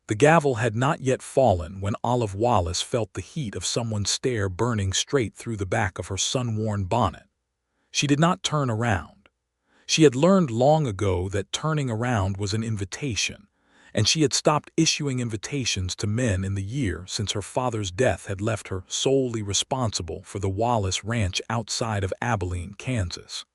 The gavel had not yet fallen when Olive Wallace felt the heat of someone's stare burning straight through the back of her sun-worn bonnet. She did not turn around. She had learned long ago that turning around was an invitation, and she had stopped issuing invitations to men in the year since her father's death had left her solely responsible for the Wallace Ranch outside of Abilene, Kansas.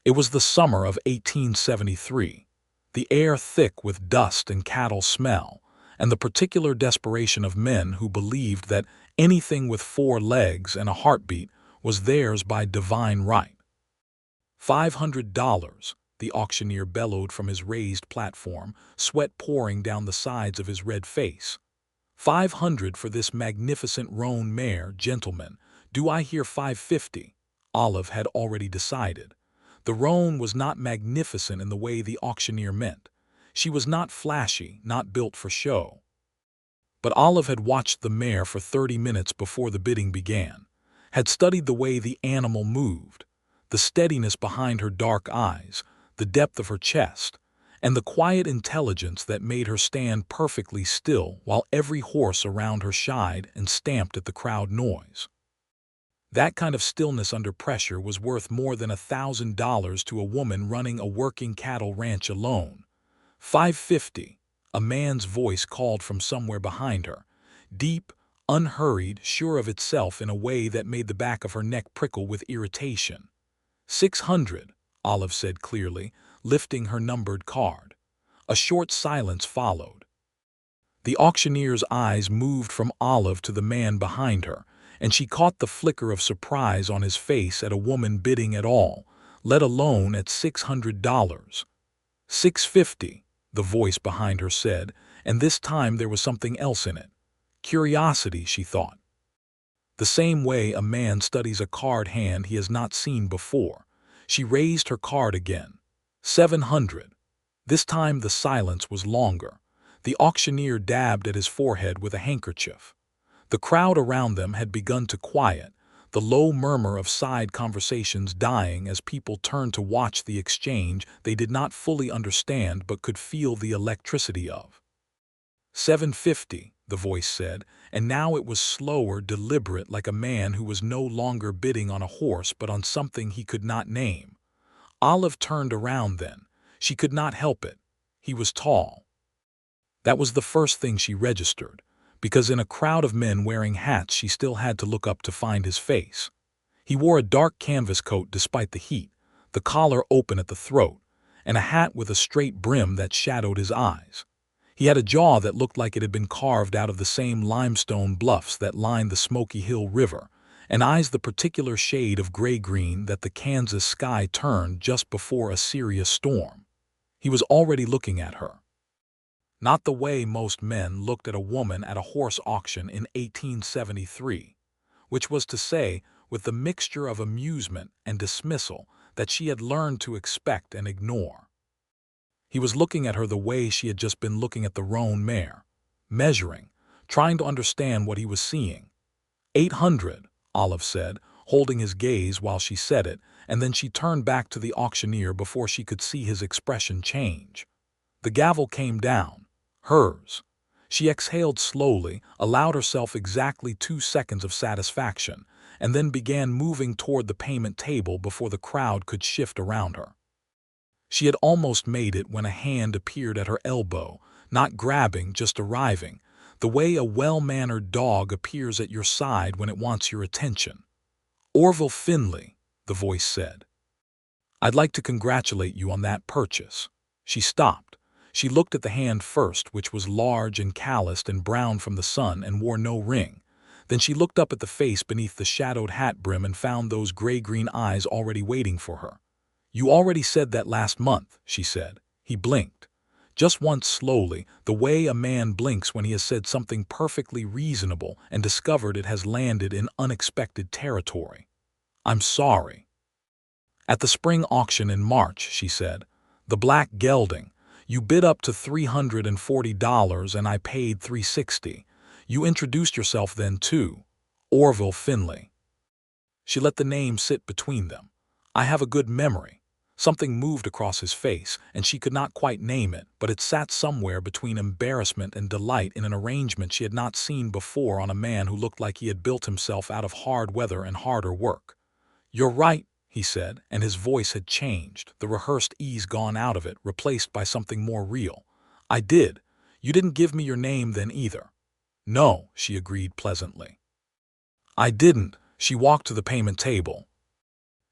It was the summer of 1873, the air thick with dust and cattle smell, and the particular desperation of men who believed that anything with 4 legs and a heartbeat was theirs by divine right. $500, the auctioneer bellowed from his raised platform, sweat pouring down the sides of his red face. $500 for this magnificent roan mare, gentlemen. Do I hear $550? Olive had already decided. The roan was not magnificent in the way the auctioneer meant. She was not flashy, not built for show. But Olive had watched the mare for 30 minutes before the bidding began, had studied the way the animal moved, the steadiness behind her dark eyes, the depth of her chest, and the quiet intelligence that made her stand perfectly still while every horse around her shied and stamped at the crowd noise. That kind of stillness under pressure was worth more than $1,000 to a woman running a working cattle ranch alone. $550, a man's voice called from somewhere behind her, deep, unhurried, sure of itself in a way that made the back of her neck prickle with irritation. $600, Olive said clearly, lifting her numbered card. A short silence followed. The auctioneer's eyes moved from Olive to the man behind her, and she caught the flicker of surprise on his face at a woman bidding at all, let alone at $600. $650, the voice behind her said, and this time there was something else in it. Curiosity, she thought. The same way a man studies a card hand he has not seen before. She raised her card again. $700. This time the silence was longer. The auctioneer dabbed at his forehead with a handkerchief. The crowd around them had begun to quiet, the low murmur of side conversations dying as people turned to watch the exchange they did not fully understand but could feel the electricity of. $750, the voice said, and now it was slower, deliberate, like a man who was no longer bidding on a horse but on something he could not name. Olive turned around then. She could not help it. He was tall. That was the first thing she registered, because in a crowd of men wearing hats she still had to look up to find his face. He wore a dark canvas coat despite the heat, the collar open at the throat, and a hat with a straight brim that shadowed his eyes. He had a jaw that looked like it had been carved out of the same limestone bluffs that lined the Smoky Hill River, and eyes the particular shade of gray-green that the Kansas sky turned just before a serious storm. He was already looking at her. Not the way most men looked at a woman at a horse auction in 1873, which was to say, with the mixture of amusement and dismissal that she had learned to expect and ignore. He was looking at her the way she had just been looking at the roan mare, measuring, trying to understand what he was seeing. $800, Olive said, holding his gaze while she said it, and then she turned back to the auctioneer before she could see his expression change. The gavel came down. Hers. She exhaled slowly, allowed herself exactly 2 seconds of satisfaction, and then began moving toward the payment table before the crowd could shift around her. She had almost made it when a hand appeared at her elbow, not grabbing, just arriving, the way a well-mannered dog appears at your side when it wants your attention. Orville Finley, the voice said. I'd like to congratulate you on that purchase. She stopped. She looked at the hand first, which was large and calloused and brown from the sun and wore no ring. Then she looked up at the face beneath the shadowed hat brim and found those gray-green eyes already waiting for her. You already said that last month, she said. He blinked. Just once slowly, the way a man blinks when he has said something perfectly reasonable and discovered it has landed in unexpected territory. I'm sorry. At the spring auction in March, she said, the black gelding, you bid up to $340 and I paid $360. You introduced yourself then too, Orville Finley. She let the name sit between them. I have a good memory. Something moved across his face, and she could not quite name it, but it sat somewhere between embarrassment and delight in an arrangement she had not seen before on a man who looked like he had built himself out of hard weather and harder work. "You're right," he said, and his voice had changed, the rehearsed ease gone out of it, replaced by something more real. "I did. You didn't give me your name then either." "No," she agreed pleasantly. "I didn't." She walked to the payment table.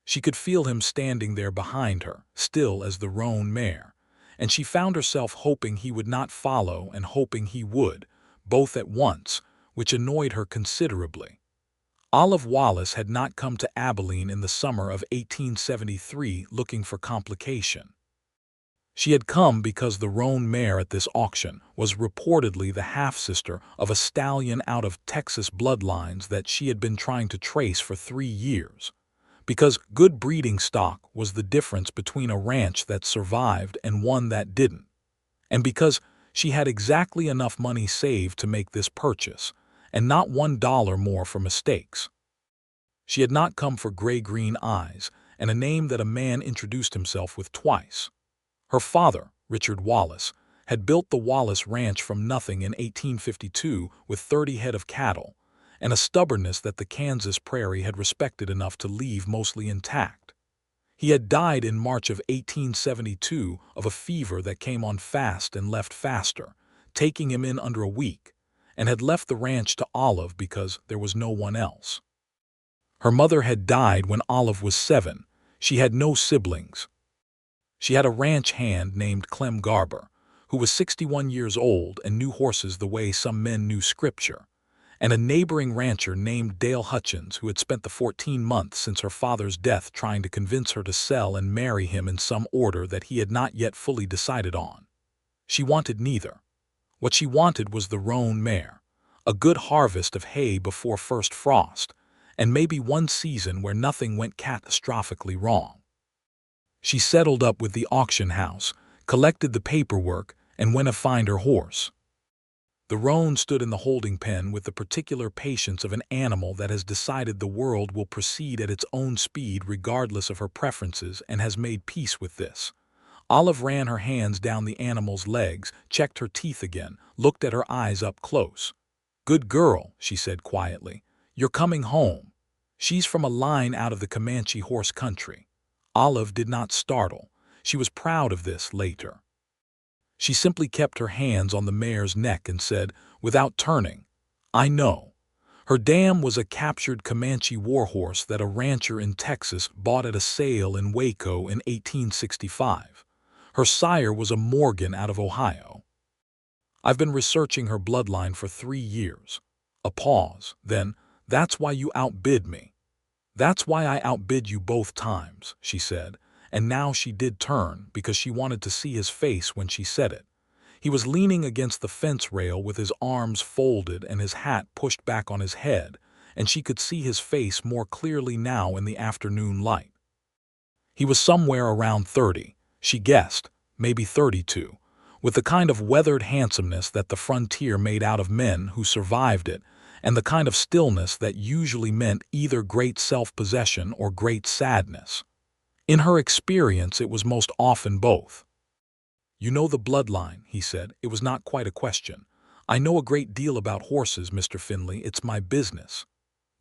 She could feel him standing there behind her, still as the roan mare, and she found herself hoping he would not follow and hoping he would, both at once, which annoyed her considerably. Olive Wallace had not come to Abilene in the summer of 1873 looking for complication. She had come because the roan mare at this auction was reportedly the half-sister of a stallion out of Texas bloodlines that she had been trying to trace for 3 years. Because good breeding stock was the difference between a ranch that survived and one that didn't. And because she had exactly enough money saved to make this purchase, and not $1 more for mistakes. She had not come for gray-green eyes and a name that a man introduced himself with twice. Her father, Richard Wallace, had built the Wallace Ranch from nothing in 1852 with 30 head of cattle, and a stubbornness that the Kansas prairie had respected enough to leave mostly intact. He had died in March of 1872 of a fever that came on fast and left faster, taking him in under a week, and had left the ranch to Olive because there was no one else. Her mother had died when Olive was 7. She had no siblings. She had a ranch hand named Clem Garber, who was 61 years old and knew horses the way some men knew scripture, and a neighboring rancher named Dale Hutchins who had spent the 14 months since her father's death trying to convince her to sell and marry him in some order that he had not yet fully decided on. She wanted neither. What she wanted was the roan mare, a good harvest of hay before first frost, and maybe one season where nothing went catastrophically wrong. She settled up with the auction house, collected the paperwork, and went to find her horse. The roan stood in the holding pen with the particular patience of an animal that has decided the world will proceed at its own speed regardless of her preferences and has made peace with this. Olive ran her hands down the animal's legs, checked her teeth again, looked at her eyes up close. "Good girl," she said quietly. "You're coming home." She's from a line out of the Comanche horse country. Olive did not startle. She was proud of this later. She simply kept her hands on the mare's neck and said, without turning, "I know." Her dam was a captured Comanche warhorse that a rancher in Texas bought at a sale in Waco in 1865. Her sire was a Morgan out of Ohio. "I've been researching her bloodline for 3 years. A pause, then, "That's why you outbid me." "That's why I outbid you both times," she said, and now she did turn because she wanted to see his face when she said it. He was leaning against the fence rail with his arms folded and his hat pushed back on his head, and she could see his face more clearly now in the afternoon light. He was somewhere around 30, she guessed, maybe 32, with the kind of weathered handsomeness that the frontier made out of men who survived it, and the kind of stillness that usually meant either great self-possession or great sadness. In her experience, it was most often both. "You know the bloodline," he said. It was not quite a question. "I know a great deal about horses, Mr. Finley. It's my business."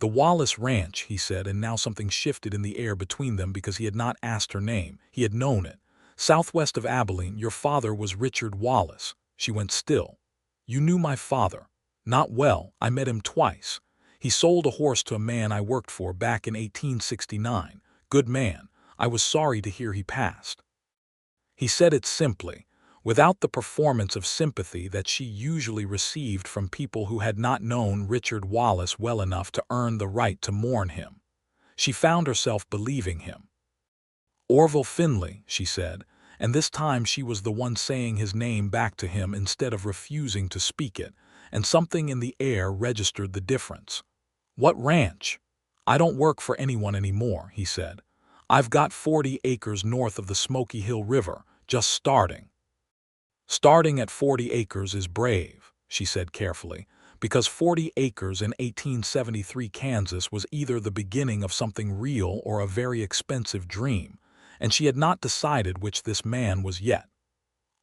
"The Wallace Ranch," he said, and now something shifted in the air between them because he had not asked her name. He had known it. "Southwest of Abilene. Your father was Richard Wallace." She went still. "You knew my father." "Not well. I met him twice. He sold a horse to a man I worked for back in 1869. Good man. I was sorry to hear he passed." He said it simply, without the performance of sympathy that she usually received from people who had not known Richard Wallace well enough to earn the right to mourn him. She found herself believing him. "Orville Finley," she said, and this time she was the one saying his name back to him instead of refusing to speak it, and something in the air registered the difference. "What ranch?" "I don't work for anyone anymore," he said. "I've got 40 acres north of the Smoky Hill River, just starting." "Starting at 40 acres is brave," she said carefully, because 40 acres in 1873 Kansas was either the beginning of something real or a very expensive dream, and she had not decided which this man was yet.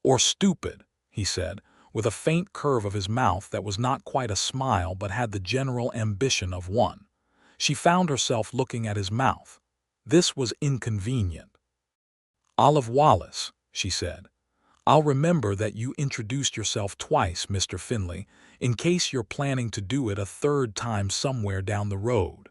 "Or stupid," he said, with a faint curve of his mouth that was not quite a smile but had the general ambition of one. She found herself looking at his mouth. This was inconvenient. "Olive Wallace," she said. "I'll remember that you introduced yourself twice, Mr. Finley, in case you're planning to do it a third time somewhere down the road."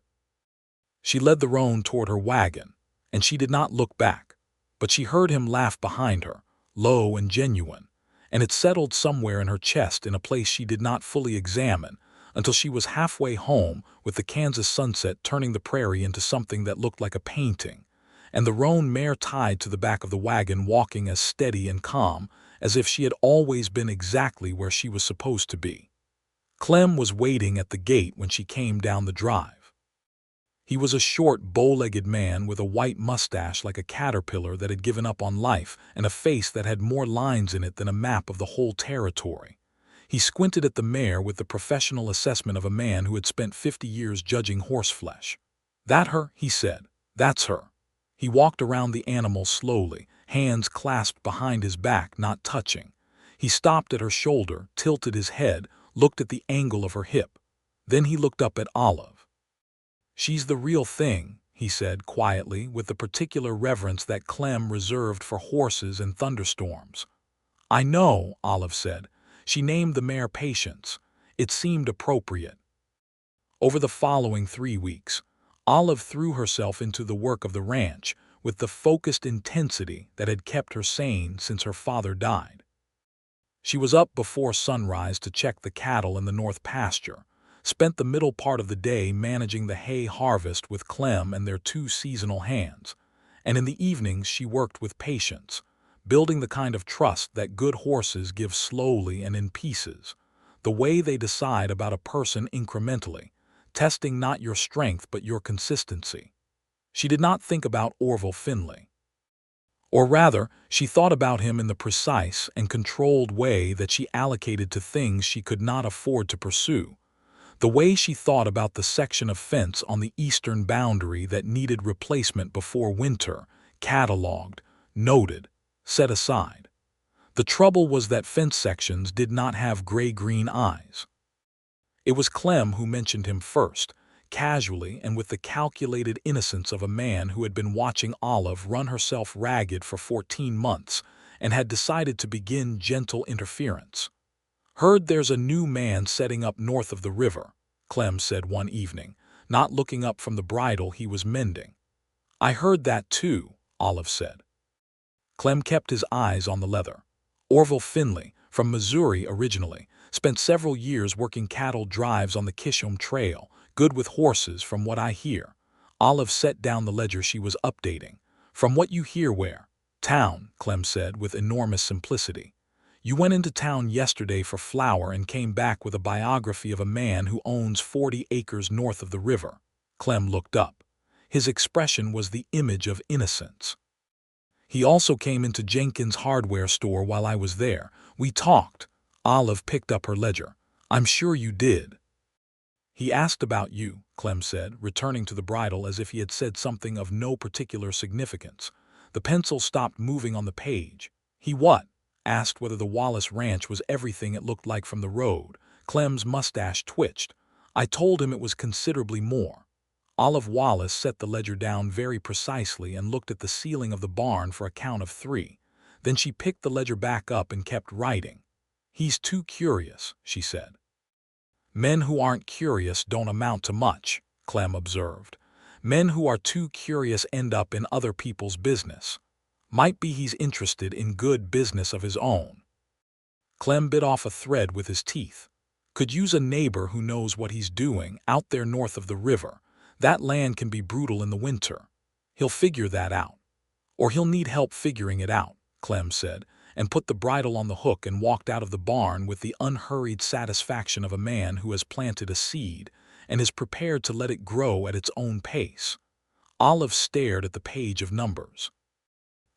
She led the roan toward her wagon, and she did not look back, but she heard him laugh behind her, low and genuine, and it settled somewhere in her chest in a place she did not fully examine until she was halfway home with the Kansas sunset turning the prairie into something that looked like a painting, and the roan mare tied to the back of the wagon walking as steady and calm as if she had always been exactly where she was supposed to be. Clem was waiting at the gate when she came down the drive. He was a short, bow-legged man with a white mustache like a caterpillar that had given up on life and a face that had more lines in it than a map of the whole territory. He squinted at the mare with the professional assessment of a man who had spent 50 years judging horseflesh. "That her?" he said. "That's her." He walked around the animal slowly, hands clasped behind his back, not touching. He stopped at her shoulder, tilted his head, looked at the angle of her hip. Then he looked up at Olive. "She's the real thing," he said quietly, with the particular reverence that Clem reserved for horses and thunderstorms. "I know," Olive said. She named the mare Patience. It seemed appropriate. Over the following 3 weeks, Olive threw herself into the work of the ranch with the focused intensity that had kept her sane since her father died. She was up before sunrise to check the cattle in the north pasture, spent the middle part of the day managing the hay harvest with Clem and their 2 seasonal hands, and in the evenings she worked with Patience, building the kind of trust that good horses give slowly and in pieces, the way they decide about a person incrementally, testing not your strength but your consistency. She did not think about Orville Finley. Or rather, she thought about him in the precise and controlled way that she allocated to things she could not afford to pursue, the way she thought about the section of fence on the eastern boundary that needed replacement before winter, cataloged, noted, set aside. The trouble was that fence sections did not have gray-green eyes. It was Clem who mentioned him first, casually and with the calculated innocence of a man who had been watching Olive run herself ragged for 14 months and had decided to begin gentle interference. "Heard there's a new man setting up north of the river," Clem said one evening, not looking up from the bridle he was mending. "I heard that too," Olive said. Clem kept his eyes on the leather. Orville Finley, from Missouri originally, spent several years working cattle drives on the Kishom Trail, good with horses from what I hear. Olive set down the ledger she was updating. "From what you hear where?" "Town," Clem said with enormous simplicity. "You went into town yesterday for flour and came back with a biography of a man who owns 40 acres north of the river." Clem looked up. His expression was the image of innocence. "He also came into Jenkins' hardware store while I was there. We talked." Olive picked up her ledger. "I'm sure you did." "He asked about you," Clem said, returning to the bridle as if he had said something of no particular significance. The pencil stopped moving on the page. "He what?" "Asked whether the Wallace ranch was everything it looked like from the road." Clem's mustache twitched. "I told him it was considerably more." Olive Wallace set the ledger down very precisely and looked at the ceiling of the barn for a count of 3. Then she picked the ledger back up and kept writing. "He's too curious," she said. "Men who aren't curious don't amount to much," Clem observed. "Men who are too curious end up in other people's business. Might be he's interested in good business of his own." Clem bit off a thread with his teeth. "Could use a neighbor who knows what he's doing out there north of the river. That land can be brutal in the winter. He'll figure that out. Or he'll need help figuring it out," Clem said, and put the bridle on the hook and walked out of the barn with the unhurried satisfaction of a man who has planted a seed and is prepared to let it grow at its own pace. Olive stared at the page of numbers.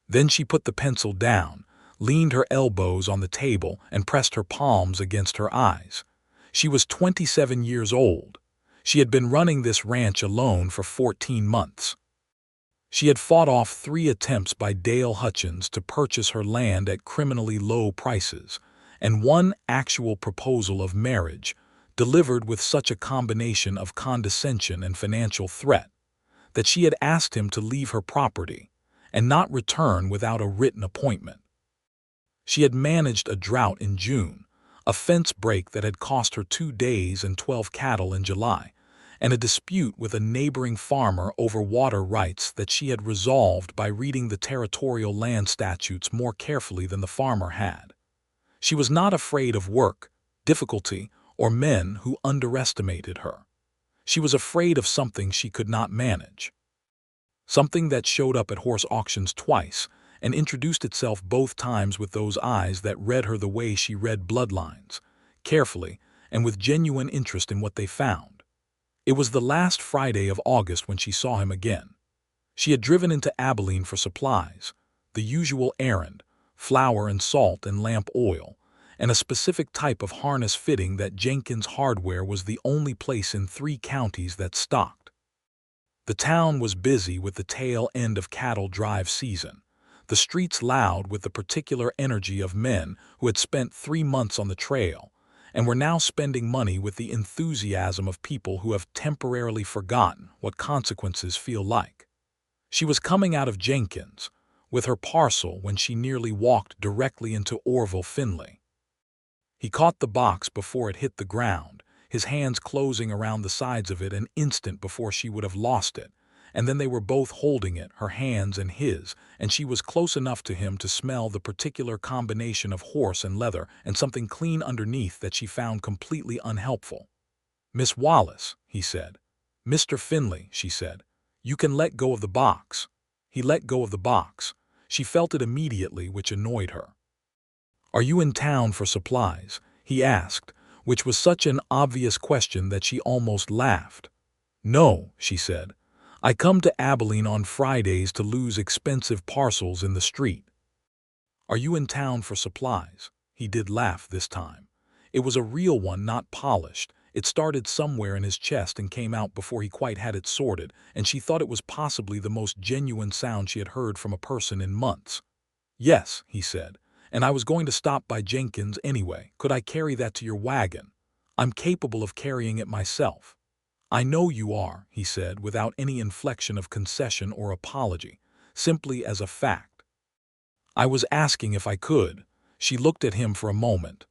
Then she put the pencil down, leaned her elbows on the table, and pressed her palms against her eyes. She was 27 years old. She had been running this ranch alone for 14 months. She had fought off 3 attempts by Dale Hutchins to purchase her land at criminally low prices, and one actual proposal of marriage, delivered with such a combination of condescension and financial threat, that she had asked him to leave her property and not return without a written appointment. She had managed a drought in June, a fence break that had cost her 2 days and 12 cattle in July, and a dispute with a neighboring farmer over water rights that she had resolved by reading the territorial land statutes more carefully than the farmer had. She was not afraid of work, difficulty, or men who underestimated her. She was afraid of something she could not manage. Something that showed up at horse auctions twice and introduced itself both times with those eyes that read her the way she read bloodlines, carefully and with genuine interest in what they found. It was the last Friday of August when she saw him again. She had driven into Abilene for supplies, the usual errand, flour and salt and lamp oil, and a specific type of harness fitting that Jenkins Hardware was the only place in 3 counties that stocked. The town was busy with the tail end of cattle drive season, the streets loud with the particular energy of men who had spent 3 months on the trail and were now spending money with the enthusiasm of people who have temporarily forgotten what consequences feel like. She was coming out of Jenkins with her parcel when she nearly walked directly into Orville Finley. He caught the box before it hit the ground, his hands closing around the sides of it an instant before she would have lost it, and then they were both holding it, her hands and his, and she was close enough to him to smell the particular combination of horse and leather and something clean underneath that she found completely unhelpful. "Miss Wallace," he said. "Mr. Finley," she said, "you can let go of the box." He let go of the box. She felt it immediately, which annoyed her. "Are you in town for supplies?" he asked, which was such an obvious question that she almost laughed. "No," she said. "I come to Abilene on Fridays to lose expensive parcels in the street." "Are you in town for supplies?" He did laugh this time. It was a real one, not polished. It started somewhere in his chest and came out before he quite had it sorted, and she thought it was possibly the most genuine sound she had heard from a person in months. "Yes," he said, "and I was going to stop by Jenkins anyway. Could I carry that to your wagon? I'm capable of carrying it myself." "I know you are," he said, without any inflection of concession or apology, simply as a fact. "I was asking if I could." She looked at him for a moment.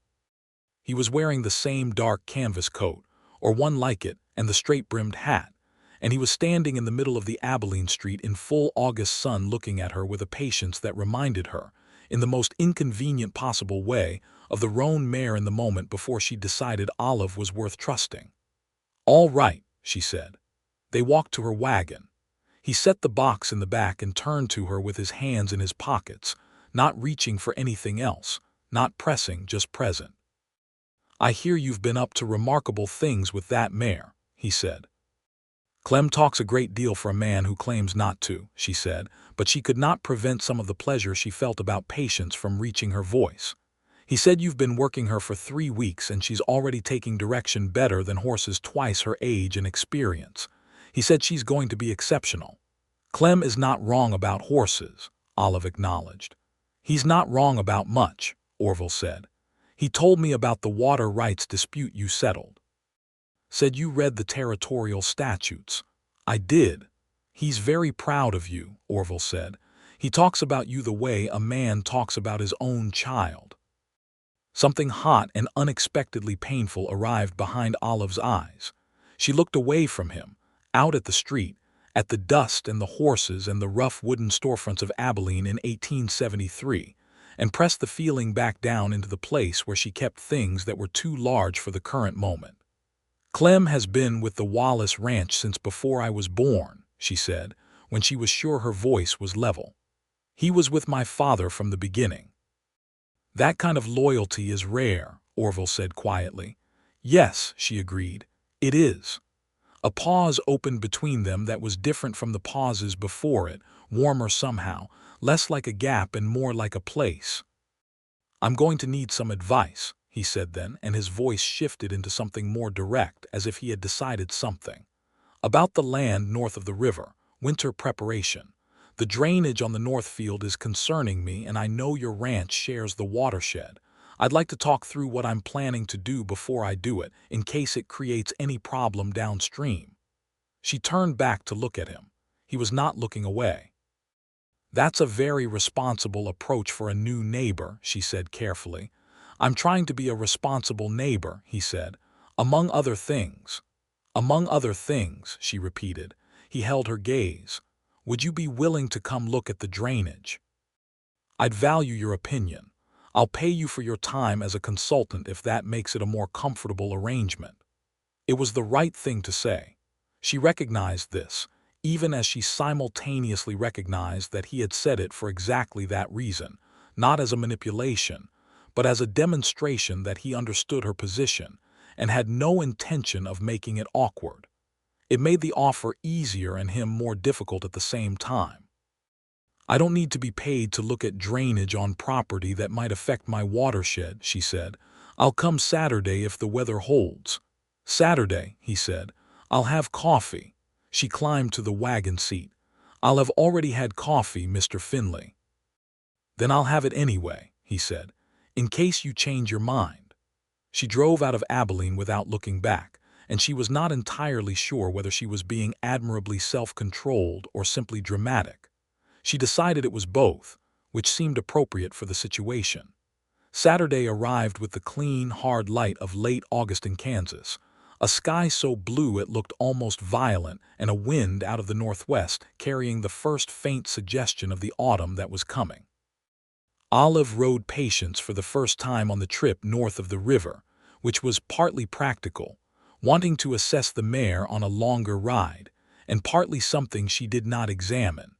He was wearing the same dark canvas coat, or one like it, and the straight-brimmed hat, and he was standing in the middle of the Abilene street in full August sun looking at her with a patience that reminded her, in the most inconvenient possible way, of the roan mare in the moment before she decided Olive was worth trusting. "All right," she said. They walked to her wagon. He set the box in the back and turned to her with his hands in his pockets, not reaching for anything else, not pressing, just present. "I hear you've been up to remarkable things with that mare," he said. "Clem talks a great deal for a man who claims not to," she said, but she could not prevent some of the pleasure she felt about patience from reaching her voice. "He said you've been working her for 3 weeks and she's already taking direction better than horses twice her age and experience. He said she's going to be exceptional." "Clem is not wrong about horses," Olive acknowledged. "He's not wrong about much," Orville said. "He told me about the water rights dispute you settled. Said you read the territorial statutes." "I did." "He's very proud of you," Orville said. "He talks about you the way a man talks about his own child." Something hot and unexpectedly painful arrived behind Olive's eyes. She looked away from him, out at the street, at the dust and the horses and the rough wooden storefronts of Abilene in 1873, and pressed the feeling back down into the place where she kept things that were too large for the current moment. "Clem has been with the Wallace ranch since before I was born," she said, when she was sure her voice was level. "He was with my father from the beginning." "That kind of loyalty is rare," Orville said quietly. "Yes," she agreed, "it is." A pause opened between them that was different from the pauses before it, warmer somehow, less like a gap and more like a place. "I'm going to need some advice," he said then, and his voice shifted into something more direct, as if he had decided something. "About the land north of the river, winter preparation. The drainage on the north field is concerning me, and I know your ranch shares the watershed. I'd like to talk through what I'm planning to do before I do it, in case it creates any problem downstream." She turned back to look at him. He was not looking away. "That's a very responsible approach for a new neighbor," she said carefully. "I'm trying to be a responsible neighbor," he said. "Among other things." "Among other things," she repeated. He held her gaze. "Would you be willing to come look at the drainage? I'd value your opinion. I'll pay you for your time as a consultant if that makes it a more comfortable arrangement." It was the right thing to say. She recognized this, even as she simultaneously recognized that he had said it for exactly that reason, not as a manipulation, but as a demonstration that he understood her position and had no intention of making it awkward. It made the offer easier and him more difficult at the same time. "I don't need to be paid to look at drainage on property that might affect my watershed," she said. "I'll come Saturday if the weather holds." "Saturday," he said. "I'll have coffee." She climbed to the wagon seat. "I'll have already had coffee, Mr. Finley." "Then I'll have it anyway," he said, "in case you change your mind." She drove out of Abilene without looking back, and she was not entirely sure whether she was being admirably self-controlled or simply dramatic. She decided it was both, which seemed appropriate for the situation. Saturday arrived with the clean, hard light of late August in Kansas, a sky so blue it looked almost violent, and a wind out of the northwest carrying the first faint suggestion of the autumn that was coming. Olive rode Patience for the first time on the trip north of the river, which was partly practical, wanting to assess the mare on a longer ride, and partly something she did not examine.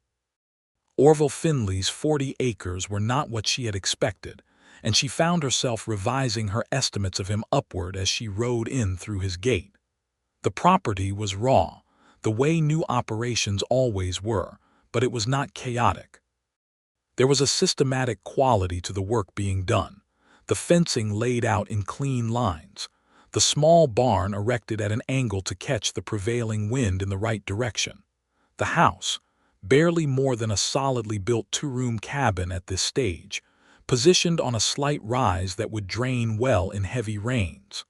Orville Finley's 40 acres were not what she had expected, and she found herself revising her estimates of him upward as she rode in through his gate. The property was raw, the way new operations always were, but it was not chaotic. There was a systematic quality to the work being done, the fencing laid out in clean lines, the small barn erected at an angle to catch the prevailing wind in the right direction. The house, barely more than a solidly built two-room cabin at this stage, positioned on a slight rise that would drain well in heavy rains.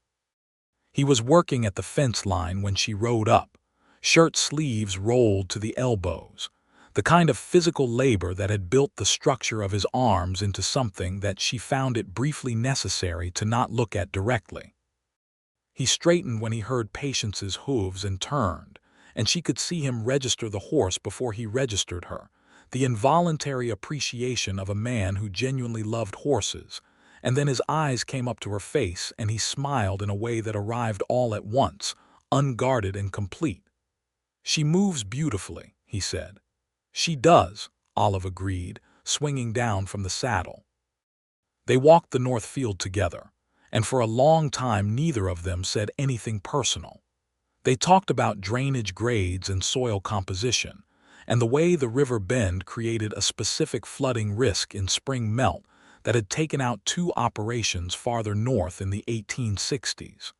He was working at the fence line when she rode up, shirt sleeves rolled to the elbows, the kind of physical labor that had built the structure of his arms into something that she found it briefly necessary to not look at directly. He straightened when he heard Patience's hooves and turned, and she could see him register the horse before he registered her, the involuntary appreciation of a man who genuinely loved horses, and then his eyes came up to her face and he smiled in a way that arrived all at once, unguarded and complete. "She moves beautifully," he said. "She does," Olive agreed, swinging down from the saddle. They walked the north field together, and for a long time neither of them said anything personal. They talked about drainage grades and soil composition, and the way the river bend created a specific flooding risk in spring melt that had taken out 2 operations farther north in the 1860s.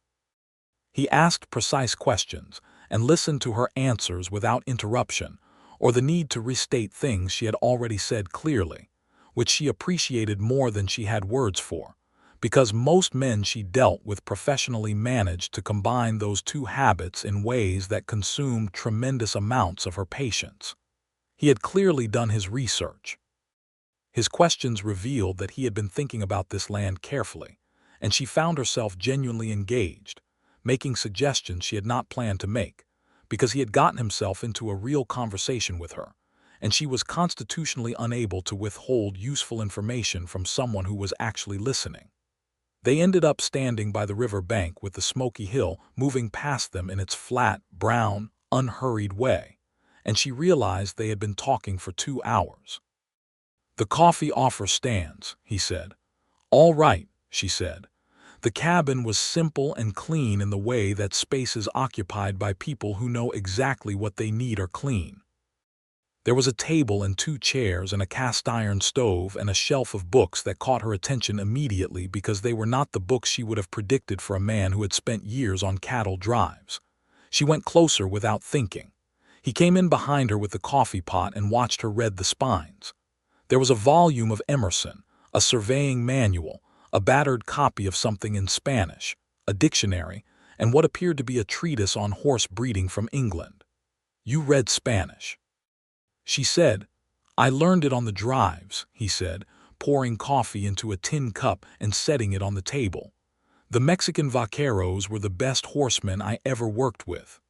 He asked precise questions and listened to her answers without interruption or the need to restate things she had already said clearly, which she appreciated more than she had words for, because most men she dealt with professionally managed to combine those two habits in ways that consumed tremendous amounts of her patience. He had clearly done his research. His questions revealed that he had been thinking about this land carefully, and she found herself genuinely engaged, making suggestions she had not planned to make, because he had gotten himself into a real conversation with her, and she was constitutionally unable to withhold useful information from someone who was actually listening. They ended up standing by the river bank with the smoky hill moving past them in its flat, brown, unhurried way, and she realized they had been talking for 2 hours. "The coffee offer stands," he said. "All right," she said. The cabin was simple and clean in the way that spaces occupied by people who know exactly what they need are clean. There was a table and 2 chairs and a cast-iron stove and a shelf of books that caught her attention immediately because they were not the books she would have predicted for a man who had spent years on cattle drives. She went closer without thinking. He came in behind her with the coffee pot and watched her read the spines. There was a volume of Emerson, a surveying manual, a battered copy of something in Spanish, a dictionary, and what appeared to be a treatise on horse breeding from England. "You read Spanish?" She said. "I learned it on the drives," he said, pouring coffee into a tin cup and setting it on the table. "The Mexican vaqueros were the best horsemen I ever worked with.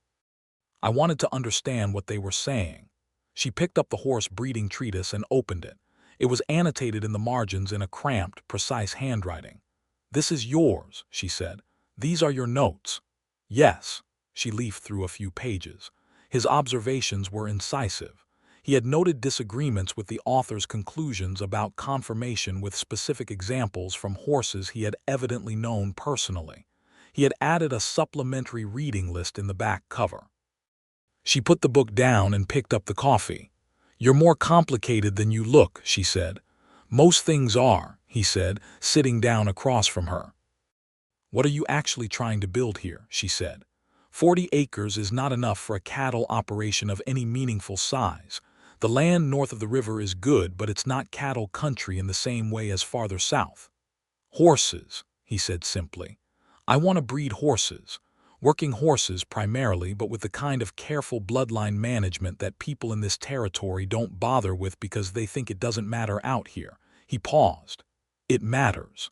I wanted to understand what they were saying." She picked up the horse breeding treatise and opened it. It was annotated in the margins in a cramped, precise handwriting. "This is yours," she said. "These are your notes." "Yes." She leafed through a few pages. His observations were incisive. He had noted disagreements with the author's conclusions about conformation with specific examples from horses he had evidently known personally. He had added a supplementary reading list in the back cover. She put the book down and picked up the coffee. "You're more complicated than you look," she said. "Most things are," he said, sitting down across from her. "What are you actually trying to build here?" she said. 40 acres is not enough for a cattle operation of any meaningful size. The land north of the river is good, but it's not cattle country in the same way as farther south." "Horses," he said simply. "I want to breed horses. Working horses primarily, but with the kind of careful bloodline management that people in this territory don't bother with because they think it doesn't matter out here." He paused. "It matters.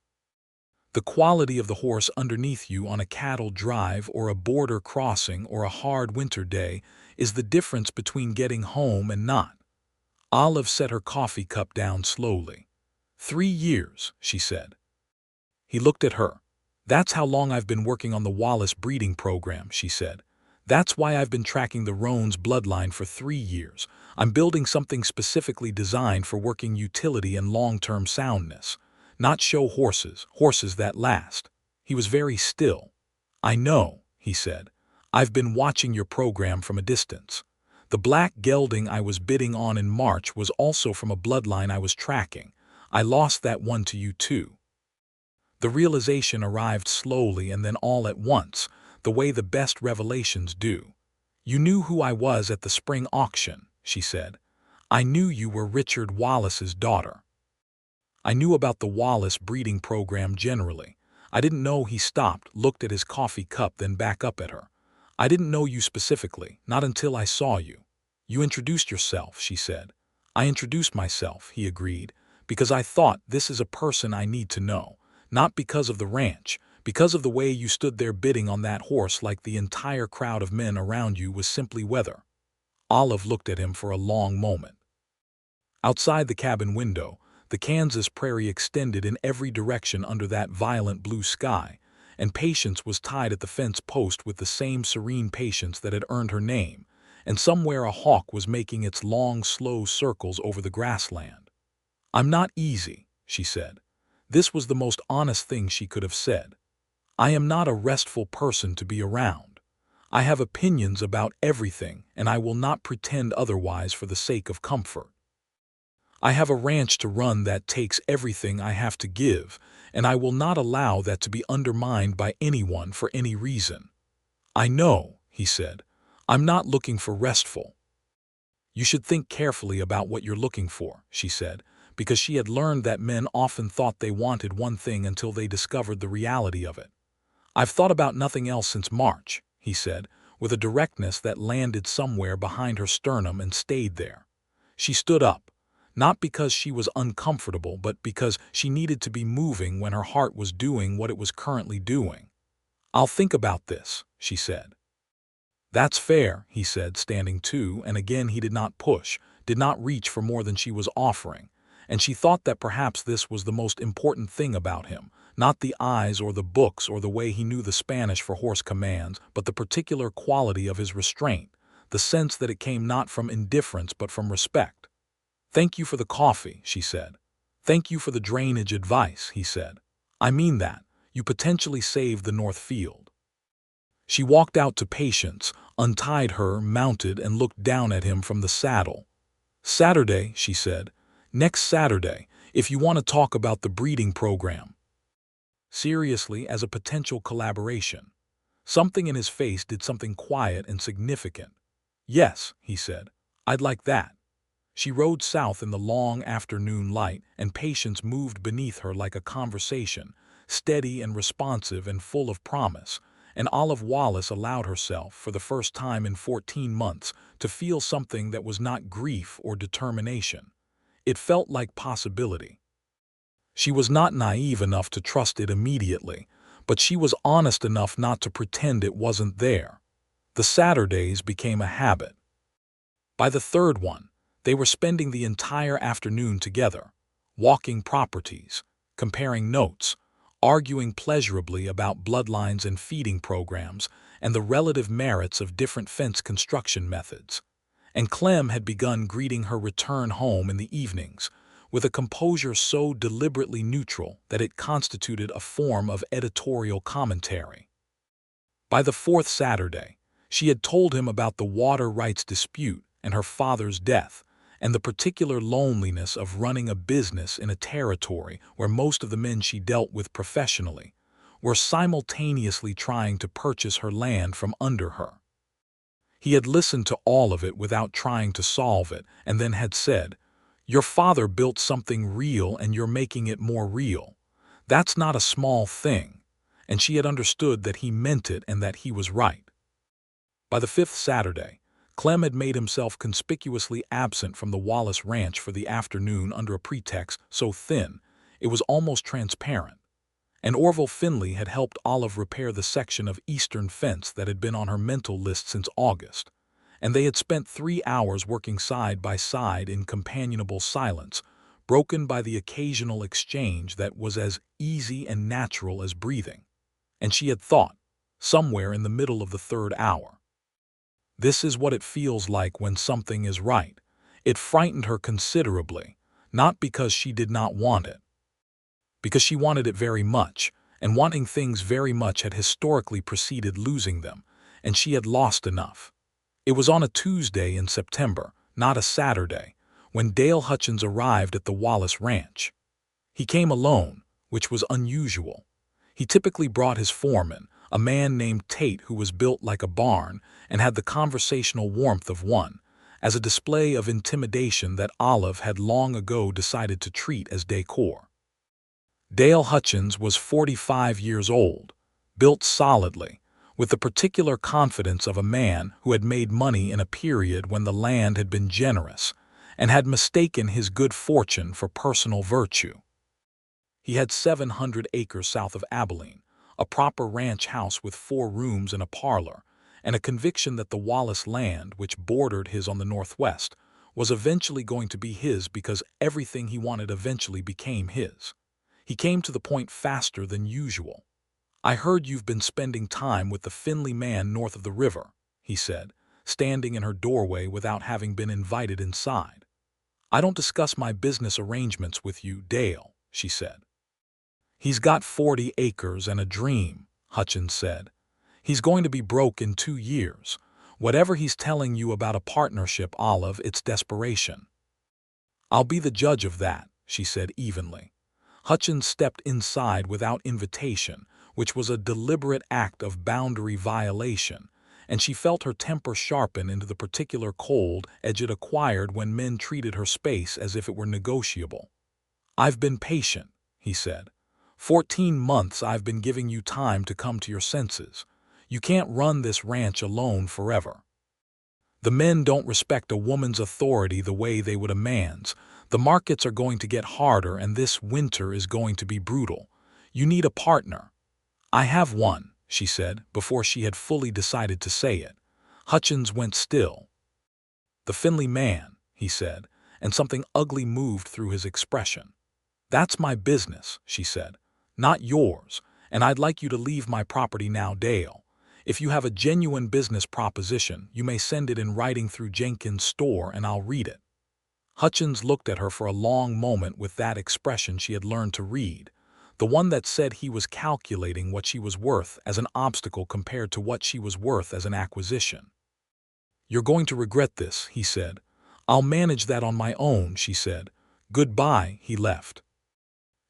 The quality of the horse underneath you on a cattle drive or a border crossing or a hard winter day is the difference between getting home and not." Olive set her coffee cup down slowly. 3 years, she said. He looked at her. "That's how long I've been working on the Wallace breeding program," she said. "That's why I've been tracking the Roan's bloodline for 3 years. I'm building something specifically designed for working utility and long-term soundness. Not show horses, horses that last." He was very still. "I know," he said. "I've been watching your program from a distance. The black gelding I was bidding on in March was also from a bloodline I was tracking. I lost that one to you too." The realization arrived slowly and then all at once, the way the best revelations do. "You knew who I was at the spring auction," she said. "I knew you were Richard Wallace's daughter. I knew about the Wallace breeding program generally. I didn't know." He stopped, looked at his coffee cup, then back up at her. "I didn't know you specifically, not until I saw you." "You introduced yourself," she said. "I introduced myself," he agreed, "because I thought this is a person I need to know. Not because of the ranch, because of the way you stood there bidding on that horse like the entire crowd of men around you was simply weather." Olive looked at him for a long moment. Outside the cabin window, the Kansas prairie extended in every direction under that violent blue sky, and Patience was tied at the fence post with the same serene patience that had earned her name, and somewhere a hawk was making its long, slow circles over the grassland. "I'm not easy," she said. This was the most honest thing she could have said. "I am not a restful person to be around. I have opinions about everything, and I will not pretend otherwise for the sake of comfort. I have a ranch to run that takes everything I have to give, and I will not allow that to be undermined by anyone for any reason." "I know," he said. "I'm not looking for restful." "You should think carefully about what you're looking for," she said, because she had learned that men often thought they wanted one thing until they discovered the reality of it. "I've thought about nothing else since March," he said, with a directness that landed somewhere behind her sternum and stayed there. She stood up. Not because she was uncomfortable, but because she needed to be moving when her heart was doing what it was currently doing. "I'll think about this," she said. "That's fair," he said, standing too, and again he did not push, did not reach for more than she was offering, and she thought that perhaps this was the most important thing about him, not the eyes or the books or the way he knew the Spanish for horse commands, but the particular quality of his restraint, the sense that it came not from indifference but from respect. "Thank you for the coffee," she said. "Thank you for the drainage advice," he said. "I mean that. You potentially saved the North Field." She walked out to Patience, untied her, mounted, and looked down at him from the saddle. "Saturday," she said. "Next Saturday, if you want to talk about the breeding program." Seriously, as a potential collaboration. Something in his face did something quiet and significant. "Yes," he said, "I'd like that." She rode south in the long afternoon light, and patience moved beneath her like a conversation, steady and responsive and full of promise, and Olive Wallace allowed herself, for the first time in 14 months, to feel something that was not grief or determination. It felt like possibility. She was not naive enough to trust it immediately, but she was honest enough not to pretend it wasn't there. The Saturdays became a habit. By the third one, they were spending the entire afternoon together, walking properties, comparing notes, arguing pleasurably about bloodlines and feeding programs and the relative merits of different fence construction methods. And Clem had begun greeting her return home in the evenings, with a composure so deliberately neutral that it constituted a form of editorial commentary. By the fourth Saturday, she had told him about the water rights dispute and her father's death, and the particular loneliness of running a business in a territory where most of the men she dealt with professionally were simultaneously trying to purchase her land from under her. He had listened to all of it without trying to solve it, and then had said, "Your father built something real and you're making it more real. That's not a small thing." And she had understood that he meant it and that he was right. By the fifth Saturday, Clem had made himself conspicuously absent from the Wallace ranch for the afternoon under a pretext so thin it was almost transparent. And Orville Finley had helped Olive repair the section of eastern fence that had been on her mental list since August, and they had spent 3 hours working side by side in companionable silence, broken by the occasional exchange that was as easy and natural as breathing. And she had thought, somewhere in the middle of the third hour, this is what it feels like when something is right. It frightened her considerably, not because she did not want it, because she wanted it very much, and wanting things very much had historically preceded losing them, and she had lost enough. It was on a Tuesday in September, not a Saturday, when Dale Hutchins arrived at the Wallace ranch. He came alone, which was unusual. He typically brought his foreman, a man named Tate who was built like a barn and had the conversational warmth of one, as a display of intimidation that Olive had long ago decided to treat as decor. Dale Hutchins was 45 years old, built solidly, with the particular confidence of a man who had made money in a period when the land had been generous and had mistaken his good fortune for personal virtue. He had 700 acres south of Abilene, a proper ranch house with 4 rooms and a parlor, and a conviction that the Wallace land, which bordered his on the northwest, was eventually going to be his because everything he wanted eventually became his. He came to the point faster than usual. "I heard you've been spending time with the Finley man north of the river," he said, standing in her doorway without having been invited inside. "I don't discuss my business arrangements with you, Dale," she said. "He's got 40 acres and a dream," Hutchins said. "He's going to be broke in 2 years. Whatever he's telling you about a partnership, Olive, it's desperation." "I'll be the judge of that," she said evenly. Hutchins stepped inside without invitation, which was a deliberate act of boundary violation, and she felt her temper sharpen into the particular cold edge it acquired when men treated her space as if it were negotiable. "I've been patient," he said. 14 months I've been giving you time to come to your senses. You can't run this ranch alone forever. The men don't respect a woman's authority the way they would a man's. The markets are going to get harder and this winter is going to be brutal. You need a partner." "I have one," she said, before she had fully decided to say it. Hutchins went still. "The Finley man," he said, and something ugly moved through his expression. "That's my business," she said, "not yours, and I'd like you to leave my property now, Dale. If you have a genuine business proposition, you may send it in writing through Jenkins' store and I'll read it." Hutchins looked at her for a long moment with that expression she had learned to read, the one that said he was calculating what she was worth as an obstacle compared to what she was worth as an acquisition. "You're going to regret this," he said. "I'll manage that on my own," she said. "Goodbye," he left.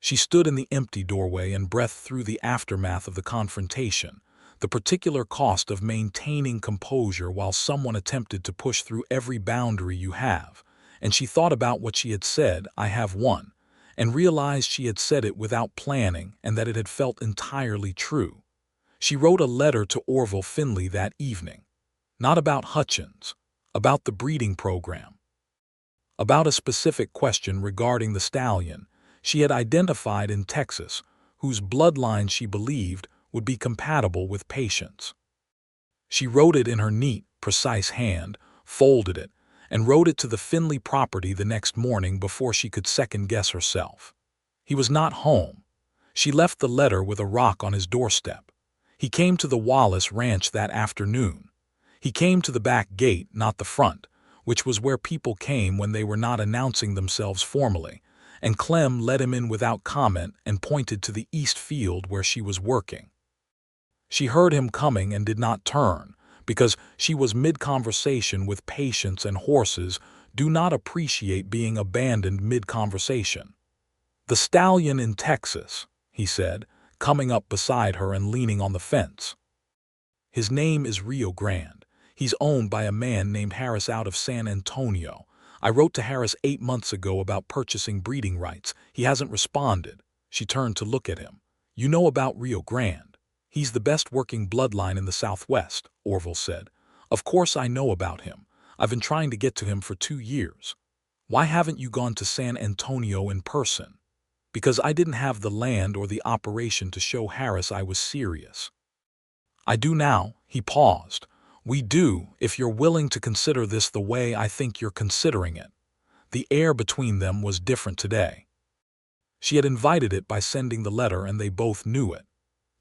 She stood in the empty doorway and breathed through the aftermath of the confrontation, the particular cost of maintaining composure while someone attempted to push through every boundary you have, and she thought about what she had said, "I have one," and realized she had said it without planning and that it had felt entirely true. She wrote a letter to Orville Finley that evening. Not about Hutchins, about the breeding program, about a specific question regarding the stallion she had identified in Texas, whose bloodline she believed would be compatible with Patience. She wrote it in her neat, precise hand, folded it, and wrote it to the Finley property the next morning before she could second-guess herself. He was not home. She left the letter with a rock on his doorstep. He came to the Wallace ranch that afternoon. He came to the back gate, not the front, which was where people came when they were not announcing themselves formally, and Clem let him in without comment and pointed to the east field where she was working. She heard him coming and did not turn, because she was mid-conversation with Patience, and horses do not appreciate being abandoned mid-conversation. "The stallion in Texas," he said, coming up beside her and leaning on the fence. "His name is Rio Grande. He's owned by a man named Harris out of San Antonio. I wrote to Harris 8 months ago about purchasing breeding rights. He hasn't responded." She turned to look at him. "You know about Rio Grande? He's the best working bloodline in the Southwest," Orville said. "Of course I know about him. I've been trying to get to him for 2 years. Why haven't you gone to San Antonio in person?" "Because I didn't have the land or the operation to show Harris I was serious." "I do now." He paused. "We do, if you're willing to consider this the way I think you're considering it." The air between them was different today. She had invited it by sending the letter, and they both knew it.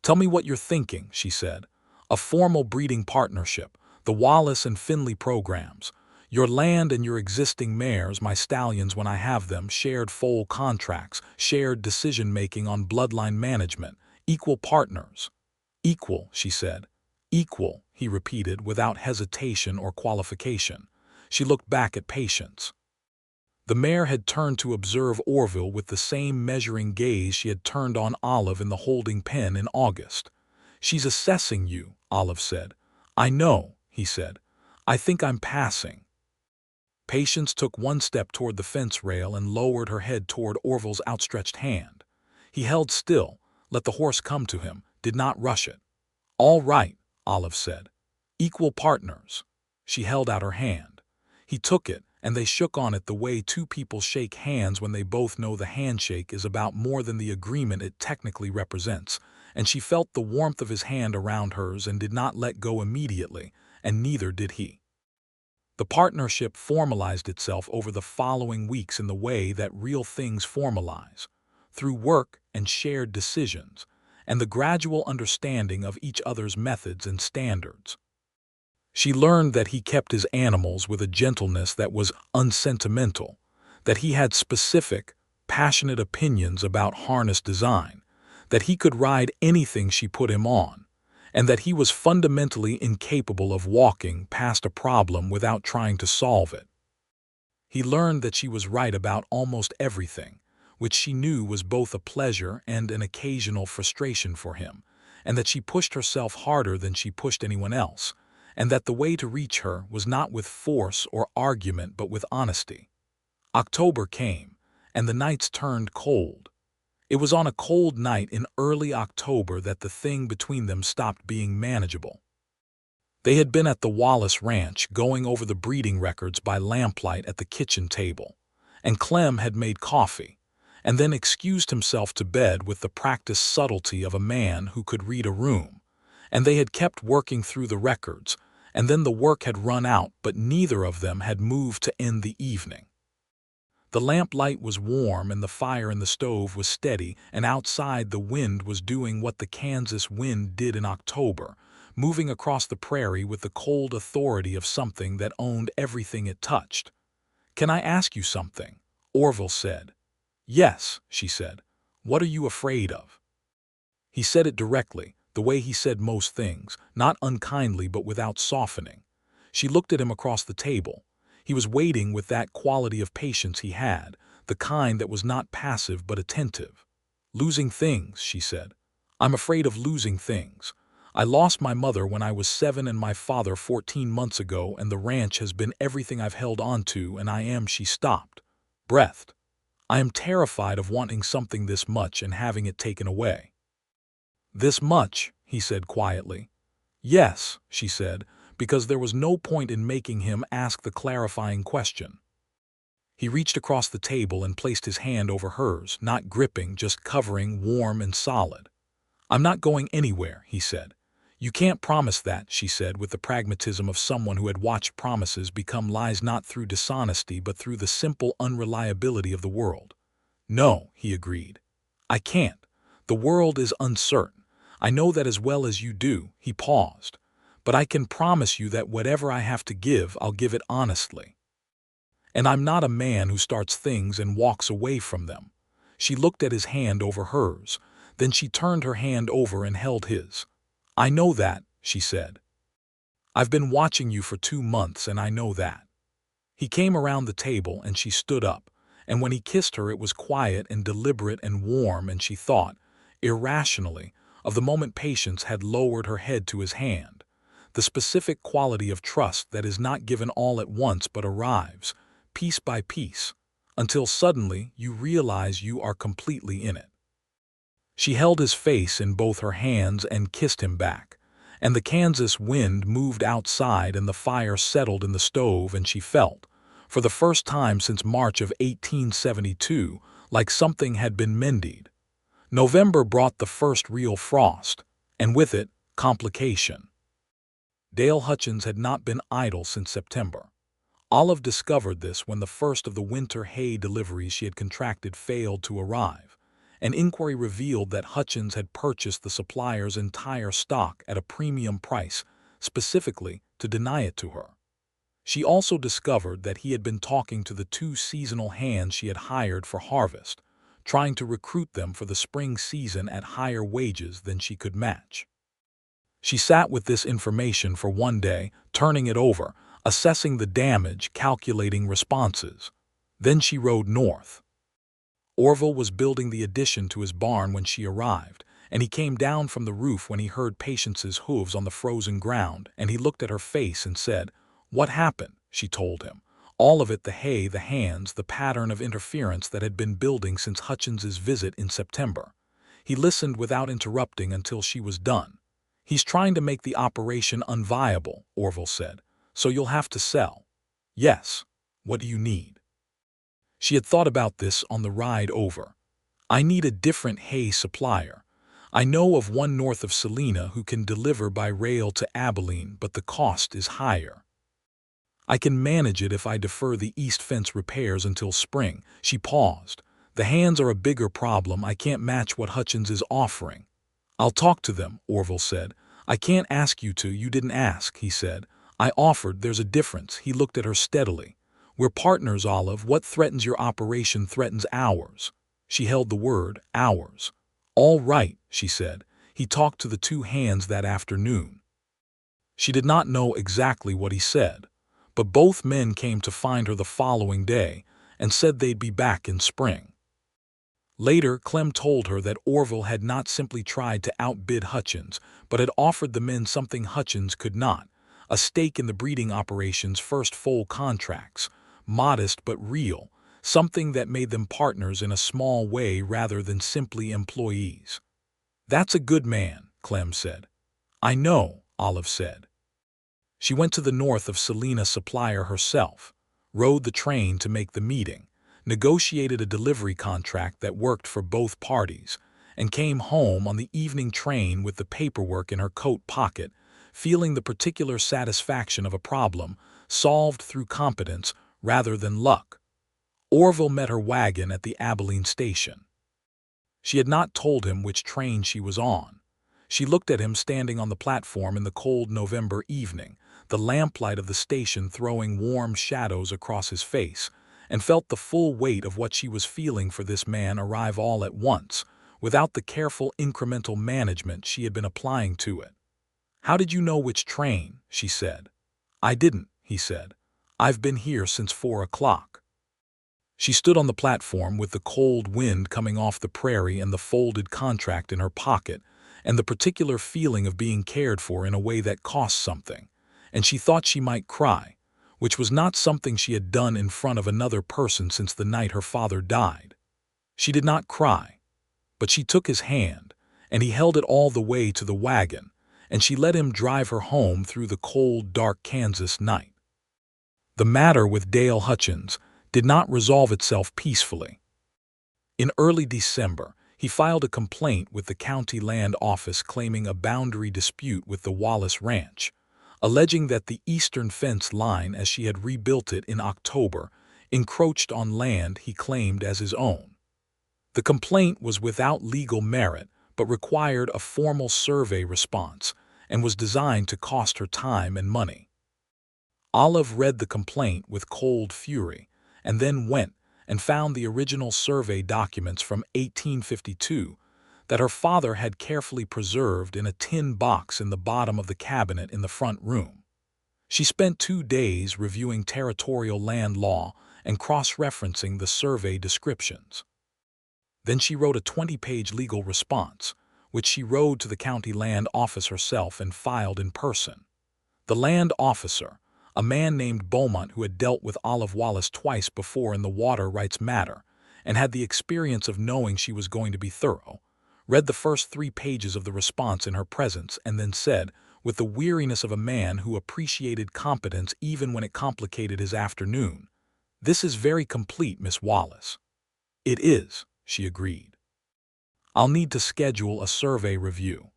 "Tell me what you're thinking," she said. "A formal breeding partnership, the Wallace and Finley programs. Your land and your existing mares, my stallions when I have them, shared foal contracts, shared decision-making on bloodline management, equal partners." "Equal," she said. "Equal," he repeated without hesitation or qualification. She looked back at Patience. The mare had turned to observe Orville with the same measuring gaze she had turned on Olive in the holding pen in August. "She's assessing you," Olive said. "I know," he said. "I think I'm passing." Patience took one step toward the fence rail and lowered her head toward Orville's outstretched hand. He held still, let the horse come to him, did not rush it. "All right," Olive said. "Equal partners." She held out her hand. He took it, and they shook on it the way two people shake hands when they both know the handshake is about more than the agreement it technically represents, and she felt the warmth of his hand around hers and did not let go immediately, and neither did he. The partnership formalized itself over the following weeks in the way that real things formalize, through work and shared decisions, and the gradual understanding of each other's methods and standards. She learned that he kept his animals with a gentleness that was unsentimental, that he had specific, passionate opinions about harness design, that he could ride anything she put him on, and that he was fundamentally incapable of walking past a problem without trying to solve it. He learned that she was right about almost everything, which she knew was both a pleasure and an occasional frustration for him, and that she pushed herself harder than she pushed anyone else, and that the way to reach her was not with force or argument but with honesty. October came, and the nights turned cold. It was on a cold night in early October that the thing between them stopped being manageable. They had been at the Wallace ranch going over the breeding records by lamplight at the kitchen table, and Clem had made coffee, and then excused himself to bed with the practiced subtlety of a man who could read a room, and they had kept working through the records, and then the work had run out, but neither of them had moved to end the evening. The lamplight was warm and the fire in the stove was steady, and outside the wind was doing what the Kansas wind did in October, moving across the prairie with the cold authority of something that owned everything it touched. "Can I ask you something?" Orville said. "Yes," she said. "What are you afraid of?" He said it directly, the way he said most things, not unkindly but without softening. She looked at him across the table. He was waiting with that quality of patience he had, the kind that was not passive but attentive. "Losing things," she said. "I'm afraid of losing things. I lost my mother when I was 7 and my father 14 months ago, and the ranch has been everything I've held on to, and I am—" She stopped, breathed. "I am terrified of wanting something this much and having it taken away." "This much?" he said quietly. "Yes," she said, because there was no point in making him ask the clarifying question. He reached across the table and placed his hand over hers, not gripping, just covering, warm and solid. "I'm not going anywhere," he said. "You can't promise that," she said, with the pragmatism of someone who had watched promises become lies, not through dishonesty but through the simple unreliability of the world. "No," he agreed. "I can't. The world is uncertain. I know that as well as you do." He paused. "But I can promise you that whatever I have to give, I'll give it honestly. And I'm not a man who starts things and walks away from them." She looked at his hand over hers. Then she turned her hand over and held his. "I know that," she said. "I've been watching you for 2 months, and I know that." He came around the table and she stood up, and when he kissed her it was quiet and deliberate and warm, and she thought, irrationally, of the moment Patience had lowered her head to his hand, the specific quality of trust that is not given all at once but arrives, piece by piece, until suddenly you realize you are completely in it. She held his face in both her hands and kissed him back, and the Kansas wind moved outside and the fire settled in the stove, and she felt, for the first time since March of 1872, like something had been mended. November brought the first real frost, and with it, complication. Dale Hutchins had not been idle since September. Olive discovered this when the first of the winter hay deliveries she had contracted failed to arrive. An inquiry revealed that Hutchins had purchased the supplier's entire stock at a premium price, specifically to deny it to her. She also discovered that he had been talking to the 2 seasonal hands she had hired for harvest, trying to recruit them for the spring season at higher wages than she could match. She sat with this information for one day, turning it over, assessing the damage, calculating responses. Then she rode north. Orville was building the addition to his barn when she arrived, and he came down from the roof when he heard Patience's hooves on the frozen ground, and he looked at her face and said, "What happened?" She told him. All of it: the hay, the hands, the pattern of interference that had been building since Hutchins's visit in September. He listened without interrupting until she was done. "He's trying to make the operation unviable," Orville said. "So you'll have to sell." "Yes. What do you need?" She had thought about this on the ride over. "I need a different hay supplier. I know of one north of Salina who can deliver by rail to Abilene, but the cost is higher. I can manage it if I defer the east fence repairs until spring." She paused. "The hands are a bigger problem. I can't match what Hutchins is offering." "I'll talk to them," Orville said. "I can't ask you to." "You didn't ask," he said. "I offered. There's a difference." He looked at her steadily. "We're partners, Olive. What threatens your operation threatens ours." She held the word, ours. "All right," she said. He talked to the 2 hands that afternoon. She did not know exactly what he said, but both men came to find her the following day and said they'd be back in spring. Later, Clem told her that Orville had not simply tried to outbid Hutchins, but had offered the men something Hutchins could not: a stake in the breeding operation's first full contracts, modest but real, something that made them partners in a small way rather than simply employees. "That's a good man," Clem said. "I know," Olive said. She went to the north of Salina supplier herself, rode the train to make the meeting, negotiated a delivery contract that worked for both parties, and came home on the evening train with the paperwork in her coat pocket, feeling the particular satisfaction of a problem solved through competence rather than luck. Orville met her wagon at the Abilene station. She had not told him which train she was on. She looked at him standing on the platform in the cold November evening, the lamplight of the station throwing warm shadows across his face, and felt the full weight of what she was feeling for this man arrive all at once, without the careful incremental management she had been applying to it. "How did you know which train?" she said. "I didn't," he said. "I've been here since 4 o'clock." She stood on the platform with the cold wind coming off the prairie and the folded contract in her pocket, and the particular feeling of being cared for in a way that cost something, and she thought she might cry, which was not something she had done in front of another person since the night her father died. She did not cry, but she took his hand, and he held it all the way to the wagon, and she let him drive her home through the cold, dark Kansas night. The matter with Dale Hutchins did not resolve itself peacefully. In early December, he filed a complaint with the county land office claiming a boundary dispute with the Wallace ranch, alleging that the eastern fence line, as she had rebuilt it in October, encroached on land he claimed as his own. The complaint was without legal merit but required a formal survey response and was designed to cost her time and money. Olive read the complaint with cold fury and then went and found the original survey documents from 1852 that her father had carefully preserved in a tin box in the bottom of the cabinet in the front room. She spent 2 days reviewing territorial land law and cross-referencing the survey descriptions. Then she wrote a 20-page legal response, which she rode to the county land office herself and filed in person. The land officer, a man named Beaumont who had dealt with Olive Wallace twice before in the water rights matter and had the experience of knowing she was going to be thorough, read the first 3 pages of the response in her presence and then said, with the weariness of a man who appreciated competence even when it complicated his afternoon, "This is very complete, Miss Wallace." "It is," she agreed. "I'll need to schedule a survey review.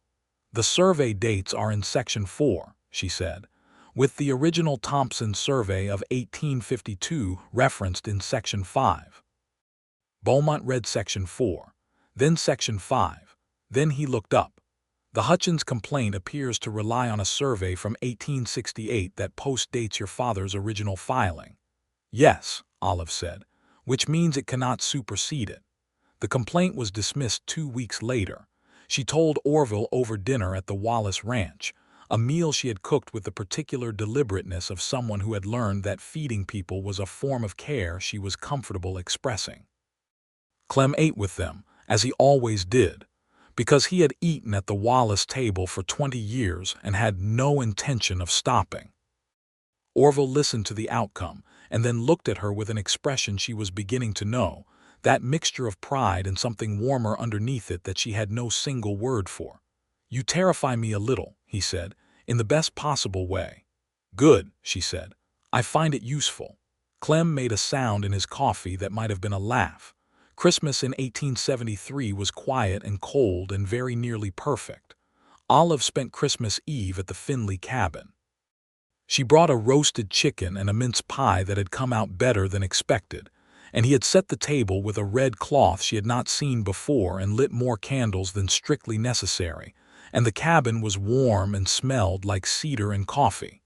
The survey dates are in Section 4, she said, with the original Thompson survey of 1852 referenced in Section 5. Beaumont read Section 4, then Section 5. Then he looked up. The Hutchins complaint appears to rely on a survey from 1868 that postdates your father's original filing. Yes, Olive said, which means it cannot supersede it. The complaint was dismissed 2 weeks later. She told Orville over dinner at the Wallace Ranch, a meal she had cooked with the particular deliberateness of someone who had learned that feeding people was a form of care she was comfortable expressing. Clem ate with them, as he always did, because he had eaten at the Wallace table for 20 years and had no intention of stopping. Orville listened to the outcome and then looked at her with an expression she was beginning to know, that mixture of pride and something warmer underneath it that she had no single word for. "You terrify me a little," he said, "in the best possible way." "Good," she said. "I find it useful." Clem made a sound in his coffee that might have been a laugh. Christmas in 1873 was quiet and cold and very nearly perfect. Olive spent Christmas Eve at the Finley cabin. She brought a roasted chicken and a mince pie that had come out better than expected, and he had set the table with a red cloth she had not seen before and lit more candles than strictly necessary, and the cabin was warm and smelled like cedar and coffee.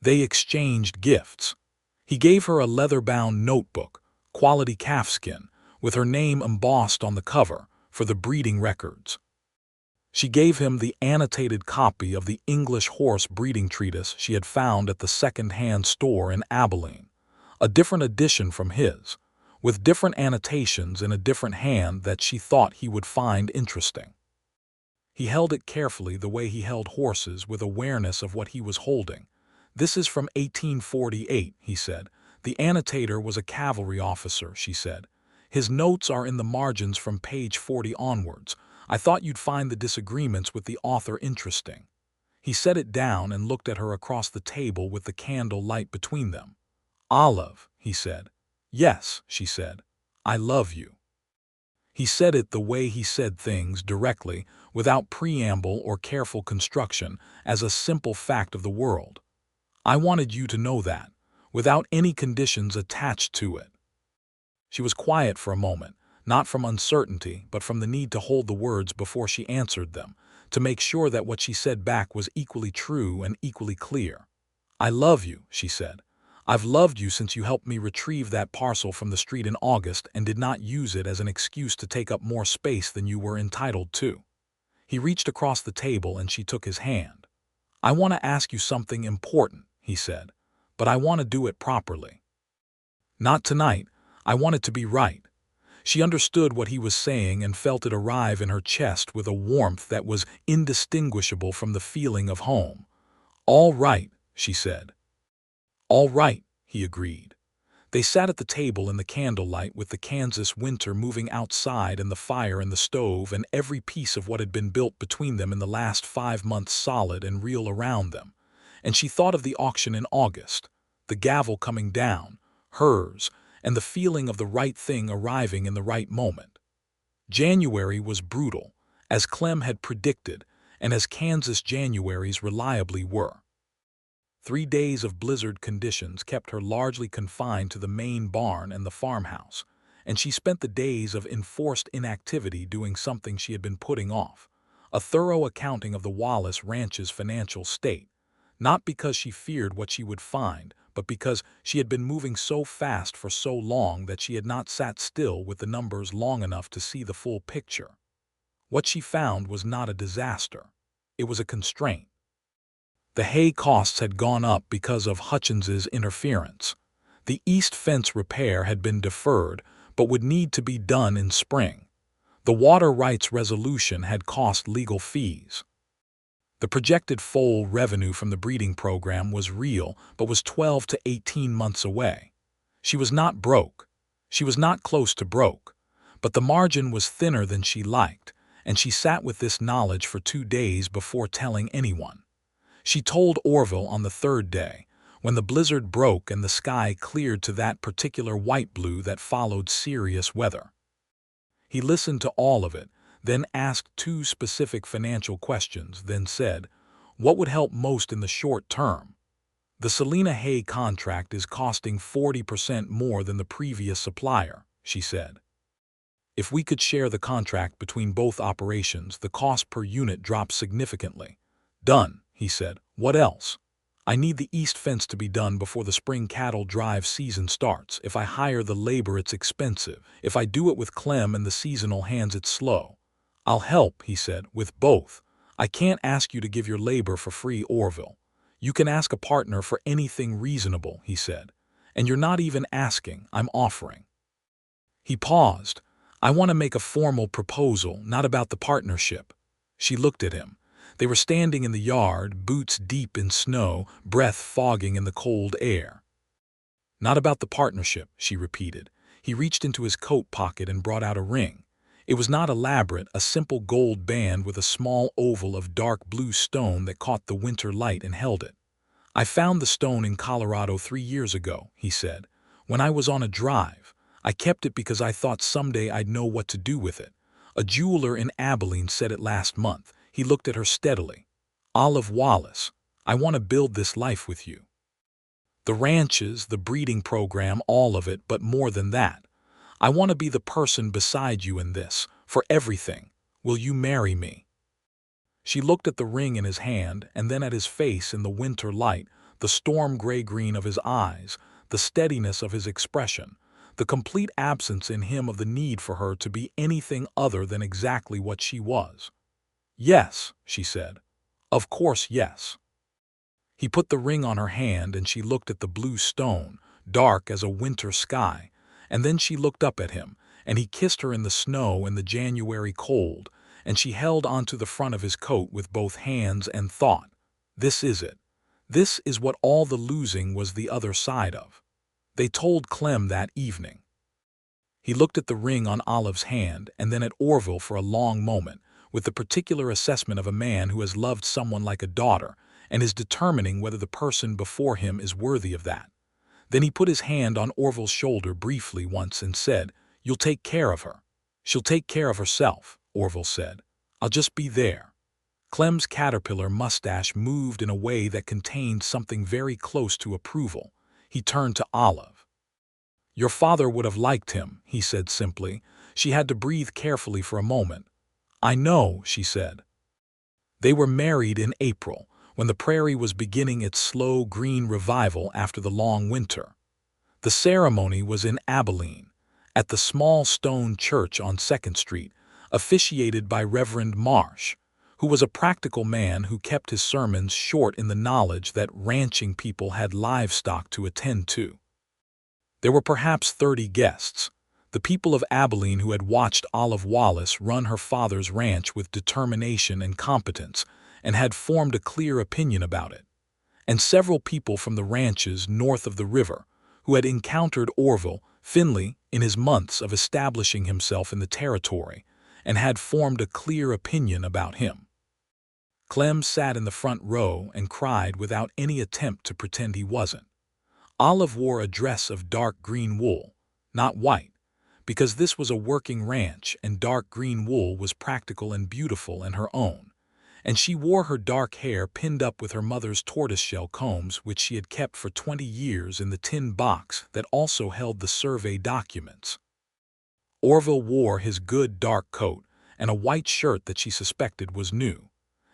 They exchanged gifts. He gave her a leather-bound notebook, quality calfskin, with her name embossed on the cover, for the breeding records. She gave him the annotated copy of the English horse breeding treatise she had found at the second-hand store in Abilene, a different edition from his, with different annotations in a different hand that she thought he would find interesting. He held it carefully the way he held horses, with awareness of what he was holding. "This is from 1848, he said. "The annotator was a cavalry officer," she said. "His notes are in the margins from page 40 onwards. I thought you'd find the disagreements with the author interesting." He set it down and looked at her across the table with the candle light between them. "Olive," he said. "Yes," she said. "I love you." He said it the way he said things, directly, without preamble or careful construction, as a simple fact of the world. "I wanted you to know that, without any conditions attached to it." She was quiet for a moment, not from uncertainty, but from the need to hold the words before she answered them, to make sure that what she said back was equally true and equally clear. "I love you," she said. "I've loved you since you helped me retrieve that parcel from the street in August and did not use it as an excuse to take up more space than you were entitled to." He reached across the table and she took his hand. "I want to ask you something important," he said, "but I want to do it properly. Not tonight. I want it to be right." She understood what he was saying and felt it arrive in her chest with a warmth that was indistinguishable from the feeling of home. "All right," she said. "All right," he agreed. They sat at the table in the candlelight with the Kansas winter moving outside and the fire in the stove and every piece of what had been built between them in the last 5 months solid and real around them. And she thought of the auction in August, the gavel coming down, hers, and the feeling of the right thing arriving in the right moment. January was brutal, as Clem had predicted, and as Kansas Januaries reliably were. 3 days of blizzard conditions kept her largely confined to the main barn and the farmhouse, and she spent the days of enforced inactivity doing something she had been putting off, a thorough accounting of the Wallace ranch's financial state, not because she feared what she would find, but because she had been moving so fast for so long that she had not sat still with the numbers long enough to see the full picture. What she found was not a disaster. It was a constraint. The hay costs had gone up because of Hutchins's interference. The east fence repair had been deferred, but would need to be done in spring. The water rights resolution had cost legal fees. The projected foal revenue from the breeding program was real, but was 12 to 18 months away. She was not broke. She was not close to broke. But the margin was thinner than she liked, and she sat with this knowledge for 2 days before telling anyone. She told Orville on the 3rd day, when the blizzard broke and the sky cleared to that particular white-blue that followed serious weather. He listened to all of it, then asked 2 specific financial questions, then said, "What would help most in the short term?" "The Selena Hay contract is costing 40% more than the previous supplier," she said. "If we could share the contract between both operations, the cost per unit drops significantly." "Done," he said. "What else?" "I need the east fence to be done before the spring cattle drive season starts. If I hire the labor, it's expensive. If I do it with Clem and the seasonal hands, it's slow." "I'll help," he said, "with both. I can't ask you to give your labor for free, Orville. You can ask a partner for anything reasonable," he said. "And you're not even asking, I'm offering." He paused. "I want to make a formal proposal, not about the partnership." She looked at him. They were standing in the yard, boots deep in snow, breath fogging in the cold air. "Not about the partnership," she repeated. He reached into his coat pocket and brought out a ring. It was not elaborate, a simple gold band with a small oval of dark blue stone that caught the winter light and held it. "I found the stone in Colorado 3 years ago," he said, "when I was on a drive. I kept it because I thought someday I'd know what to do with it. A jeweler in Abilene said it last month." He looked at her steadily. "Olive Wallace, I want to build this life with you. The ranches, the breeding program, all of it, but more than that. I want to be the person beside you in this, for everything. Will you marry me?" She looked at the ring in his hand and then at his face in the winter light, the storm gray-green of his eyes, the steadiness of his expression, the complete absence in him of the need for her to be anything other than exactly what she was. "Yes," she said. "Of course, yes." He put the ring on her hand and she looked at the blue stone, dark as a winter sky, and then she looked up at him, and he kissed her in the snow and the January cold, and she held onto the front of his coat with both hands and thought, "This is it. This is what all the losing was the other side of." They told Clem that evening. He looked at the ring on Olive's hand and then at Orville for a long moment, with the particular assessment of a man who has loved someone like a daughter and is determining whether the person before him is worthy of that. Then he put his hand on Orville's shoulder briefly once and said, "You'll take care of her." "She'll take care of herself," Orville said. "I'll just be there." Clem's caterpillar mustache moved in a way that contained something very close to approval. He turned to Olive. "Your father would have liked him," he said simply. She had to breathe carefully for a moment. "I know," she said. They were married in April, when the prairie was beginning its slow green revival after the long winter. The ceremony was in Abilene, at the small stone church on 2nd Street, officiated by Reverend Marsh, who was a practical man who kept his sermons short in the knowledge that ranching people had livestock to attend to. There were perhaps 30 guests. The people of Abilene who had watched Olive Wallace run her father's ranch with determination and competence and had formed a clear opinion about it. And several people from the ranches north of the river who had encountered Orville Finley in his months of establishing himself in the territory and had formed a clear opinion about him. Clem sat in the front row and cried without any attempt to pretend he wasn't. Olive wore a dress of dark green wool, not white, because this was a working ranch and dark green wool was practical and beautiful in her own, and she wore her dark hair pinned up with her mother's tortoiseshell combs which she had kept for 20 years in the tin box that also held the survey documents. Orville wore his good dark coat and a white shirt that she suspected was new,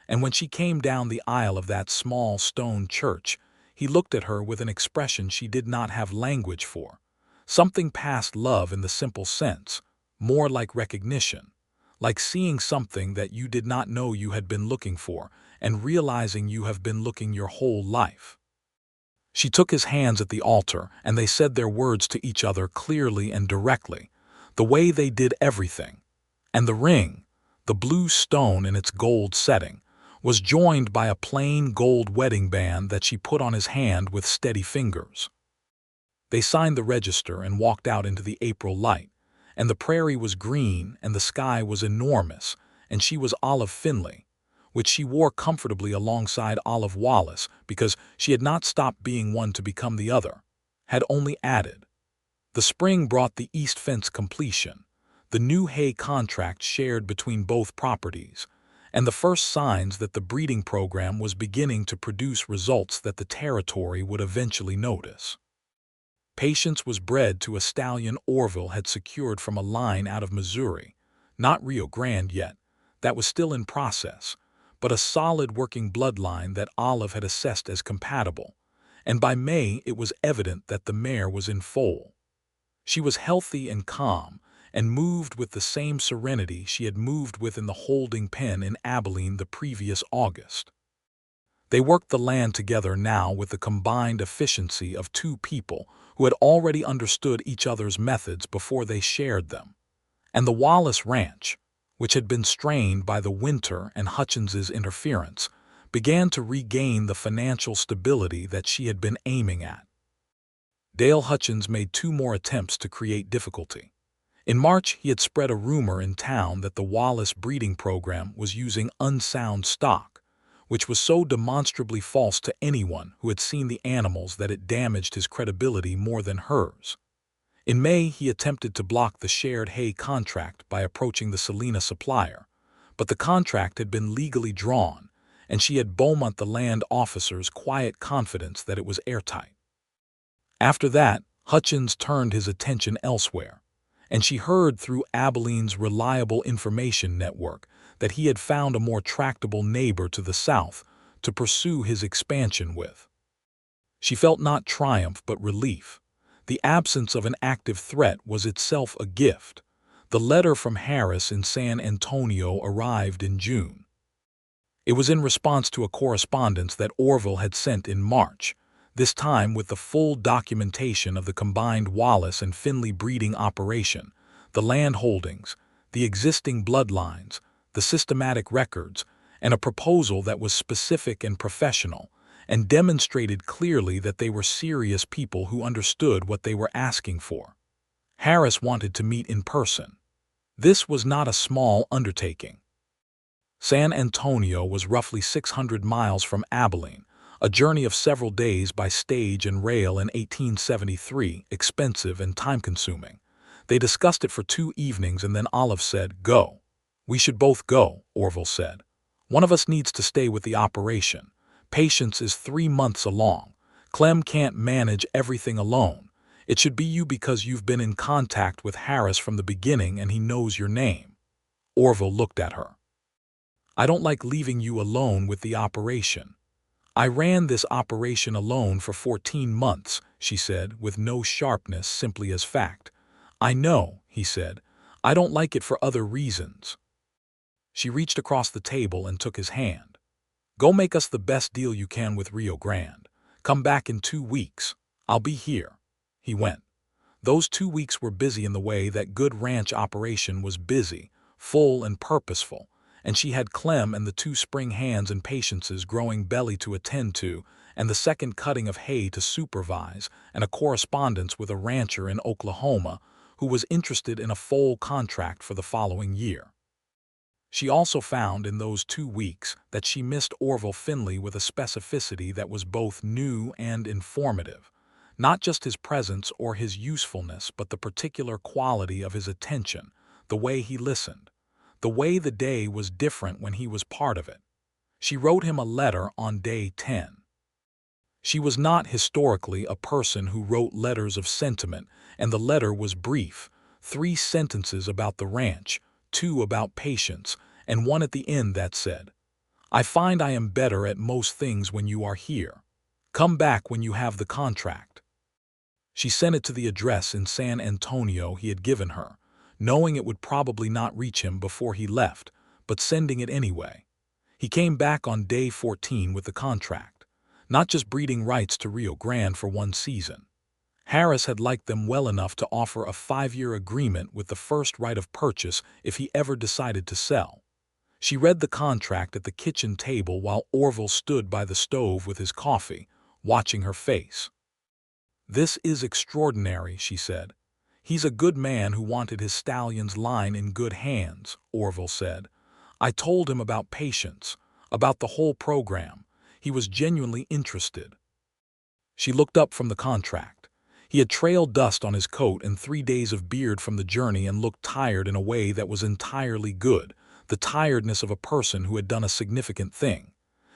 and when she came down the aisle of that small stone church, he looked at her with an expression she did not have language for, something past love in the simple sense, more like recognition, like seeing something that you did not know you had been looking for and realizing you have been looking your whole life. She took his hands at the altar and they said their words to each other clearly and directly, the way they did everything. And the ring, the blue stone in its gold setting, was joined by a plain gold wedding band that she put on his hand with steady fingers. They signed the register and walked out into the April light, and the prairie was green and the sky was enormous, and she was Olive Finley, which she wore comfortably alongside Olive Wallace because she had not stopped being one to become the other, had only added. The spring brought the east fence completion, the new hay contract shared between both properties, and the first signs that the breeding program was beginning to produce results that the territory would eventually notice. Patience was bred to a stallion Orville had secured from a line out of Missouri, not Rio Grande yet, that was still in process, but a solid working bloodline that Olive had assessed as compatible, and by May it was evident that the mare was in foal. She was healthy and calm, and moved with the same serenity she had moved with in the holding pen in Abilene the previous August. They worked the land together now with the combined efficiency of two people who had already understood each other's methods before they shared them. And the Wallace Ranch, which had been strained by the winter and Hutchins's interference, began to regain the financial stability that she had been aiming at. Dale Hutchins made 2 more attempts to create difficulty. In March, he had spread a rumor in town that the Wallace breeding program was using unsound stock, which was so demonstrably false to anyone who had seen the animals that it damaged his credibility more than hers. In May, he attempted to block the shared hay contract by approaching the Salina supplier, but the contract had been legally drawn, and she had Beaumont the land officer's quiet confidence that it was airtight. After that, Hutchins turned his attention elsewhere, and she heard through Abilene's reliable information network that he had found a more tractable neighbor to the south to pursue his expansion with. She felt not triumph but relief. The absence of an active threat was itself a gift. The letter from Harris in San Antonio arrived in June. It was in response to a correspondence that Orville had sent in March, this time with the full documentation of the combined Wallace and Finley breeding operation, the land holdings, the existing bloodlines, the systematic records, and a proposal that was specific and professional, and demonstrated clearly that they were serious people who understood what they were asking for. Harris wanted to meet in person. This was not a small undertaking. San Antonio was roughly 600 miles from Abilene, a journey of several days by stage and rail in 1873, expensive and time-consuming. They discussed it for 2 evenings and then Olive said, "Go." "We should both go," Orville said. "One of us needs to stay with the operation. Patience is 3 months along. Clem can't manage everything alone. It should be you because you've been in contact with Harris from the beginning and he knows your name." Orville looked at her. "I don't like leaving you alone with the operation. I ran this operation alone for 14 months, she said, with no sharpness, simply as fact. "I know," he said. "I don't like it for other reasons." She reached across the table and took his hand. "Go make us the best deal you can with Rio Grande. Come back in 2 weeks. I'll be here." He went. Those 2 weeks were busy in the way that good ranch operation was busy, full and purposeful, and she had Clem and the 2 spring hands and Patience's growing belly to attend to, and the second cutting of hay to supervise, and a correspondence with a rancher in Oklahoma who was interested in a foal contract for the following year. She also found in those 2 weeks that she missed Orville Finley with a specificity that was both new and informative. Not just his presence or his usefulness, but the particular quality of his attention, the way he listened, the way the day was different when he was part of it. She wrote him a letter on day 10. She was not historically a person who wrote letters of sentiment, and the letter was brief, 3 sentences about the ranch, 2 about Patience, and 1 at the end that said, "I find I am better at most things when you are here. Come back when you have the contract." She sent it to the address in San Antonio he had given her, knowing it would probably not reach him before he left, but sending it anyway. He came back on day 14 with the contract, not just breeding rights to Rio Grande for 1 season. Harris had liked them well enough to offer a 5-year agreement with the first right of purchase if he ever decided to sell. She read the contract at the kitchen table while Orville stood by the stove with his coffee, watching her face. "This is extraordinary," she said. "He's a good man who wanted his stallion's line in good hands," Orville said. "I told him about Patience, about the whole program. He was genuinely interested." She looked up from the contract. He had trailed dust on his coat and 3 days of beard from the journey and looked tired in a way that was entirely good, the tiredness of a person who had done a significant thing.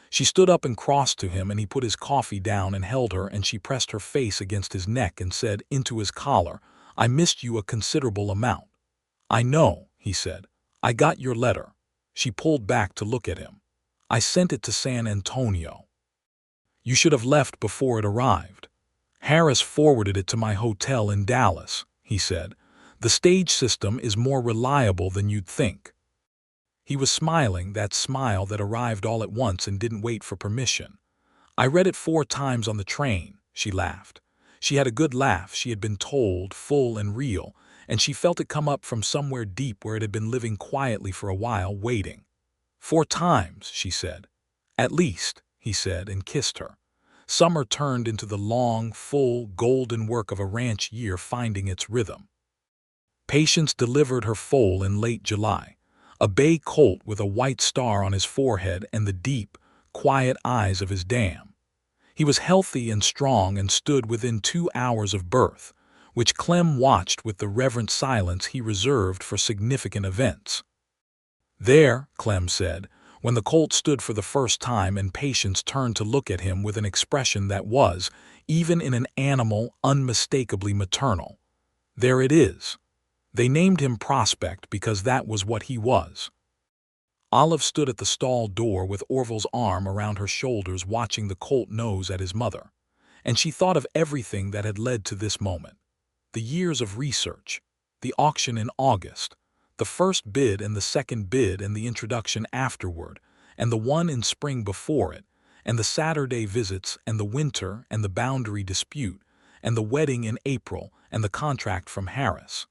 She stood up and crossed to him, and he put his coffee down and held her, and she pressed her face against his neck and said into his collar, "I missed you a considerable amount." "I know," he said. "I got your letter." She pulled back to look at him. "I sent it to San Antonio." "You should have left before it arrived." "Harris forwarded it to my hotel in Dallas," he said. "The stage system is more reliable than you'd think." He was smiling, that smile that arrived all at once and didn't wait for permission. "I read it 4 times on the train," she laughed. She had a good laugh, she had been told, full and real, and she felt it come up from somewhere deep where it had been living quietly for a while, waiting. "4 times," she said. "At least," he said, and kissed her. Summer turned into the long, full, golden work of a ranch year finding its rhythm. Patience delivered her foal in late July. A bay colt with a white star on his forehead and the deep, quiet eyes of his dam. He was healthy and strong and stood within 2 hours of birth, which Clem watched with the reverent silence he reserved for significant events. "There," Clem said, when the colt stood for the first time and Patience turned to look at him with an expression that was, even in an animal, unmistakably maternal. "There it is." They named him Prospect because that was what he was. Olive stood at the stall door with Orville's arm around her shoulders watching the colt nose at his mother. And she thought of everything that had led to this moment. The years of research, the auction in August, the first bid and the second bid and the introduction afterward, and the one in spring before it, and the Saturday visits and the winter and the boundary dispute, and the wedding in April and the contract from Harris.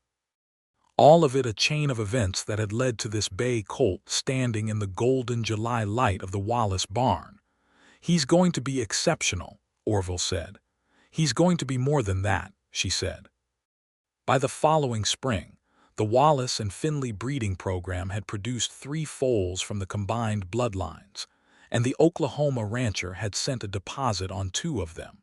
All of it a chain of events that had led to this bay colt standing in the golden July light of the Wallace barn. "He's going to be exceptional," Orville said. "He's going to be more than that," she said. By the following spring, the Wallace and Finley breeding program had produced 3 foals from the combined bloodlines, and the Oklahoma rancher had sent a deposit on 2 of them.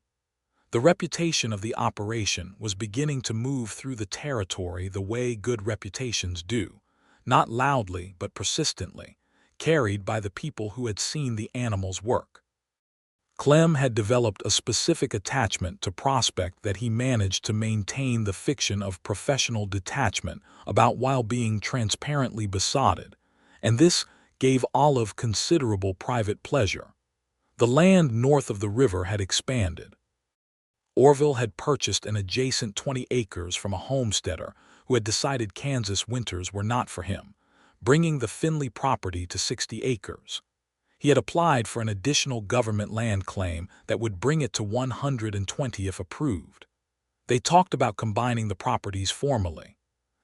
The reputation of the operation was beginning to move through the territory the way good reputations do, not loudly but persistently, carried by the people who had seen the animals work. Clem had developed a specific attachment to Prospect that he managed to maintain the fiction of professional detachment about while being transparently besotted, and this gave Olive considerable private pleasure. The land north of the river had expanded. Orville had purchased an adjacent 20 acres from a homesteader who had decided Kansas winters were not for him, bringing the Finley property to 60 acres. He had applied for an additional government land claim that would bring it to 120 if approved. They talked about combining the properties formally,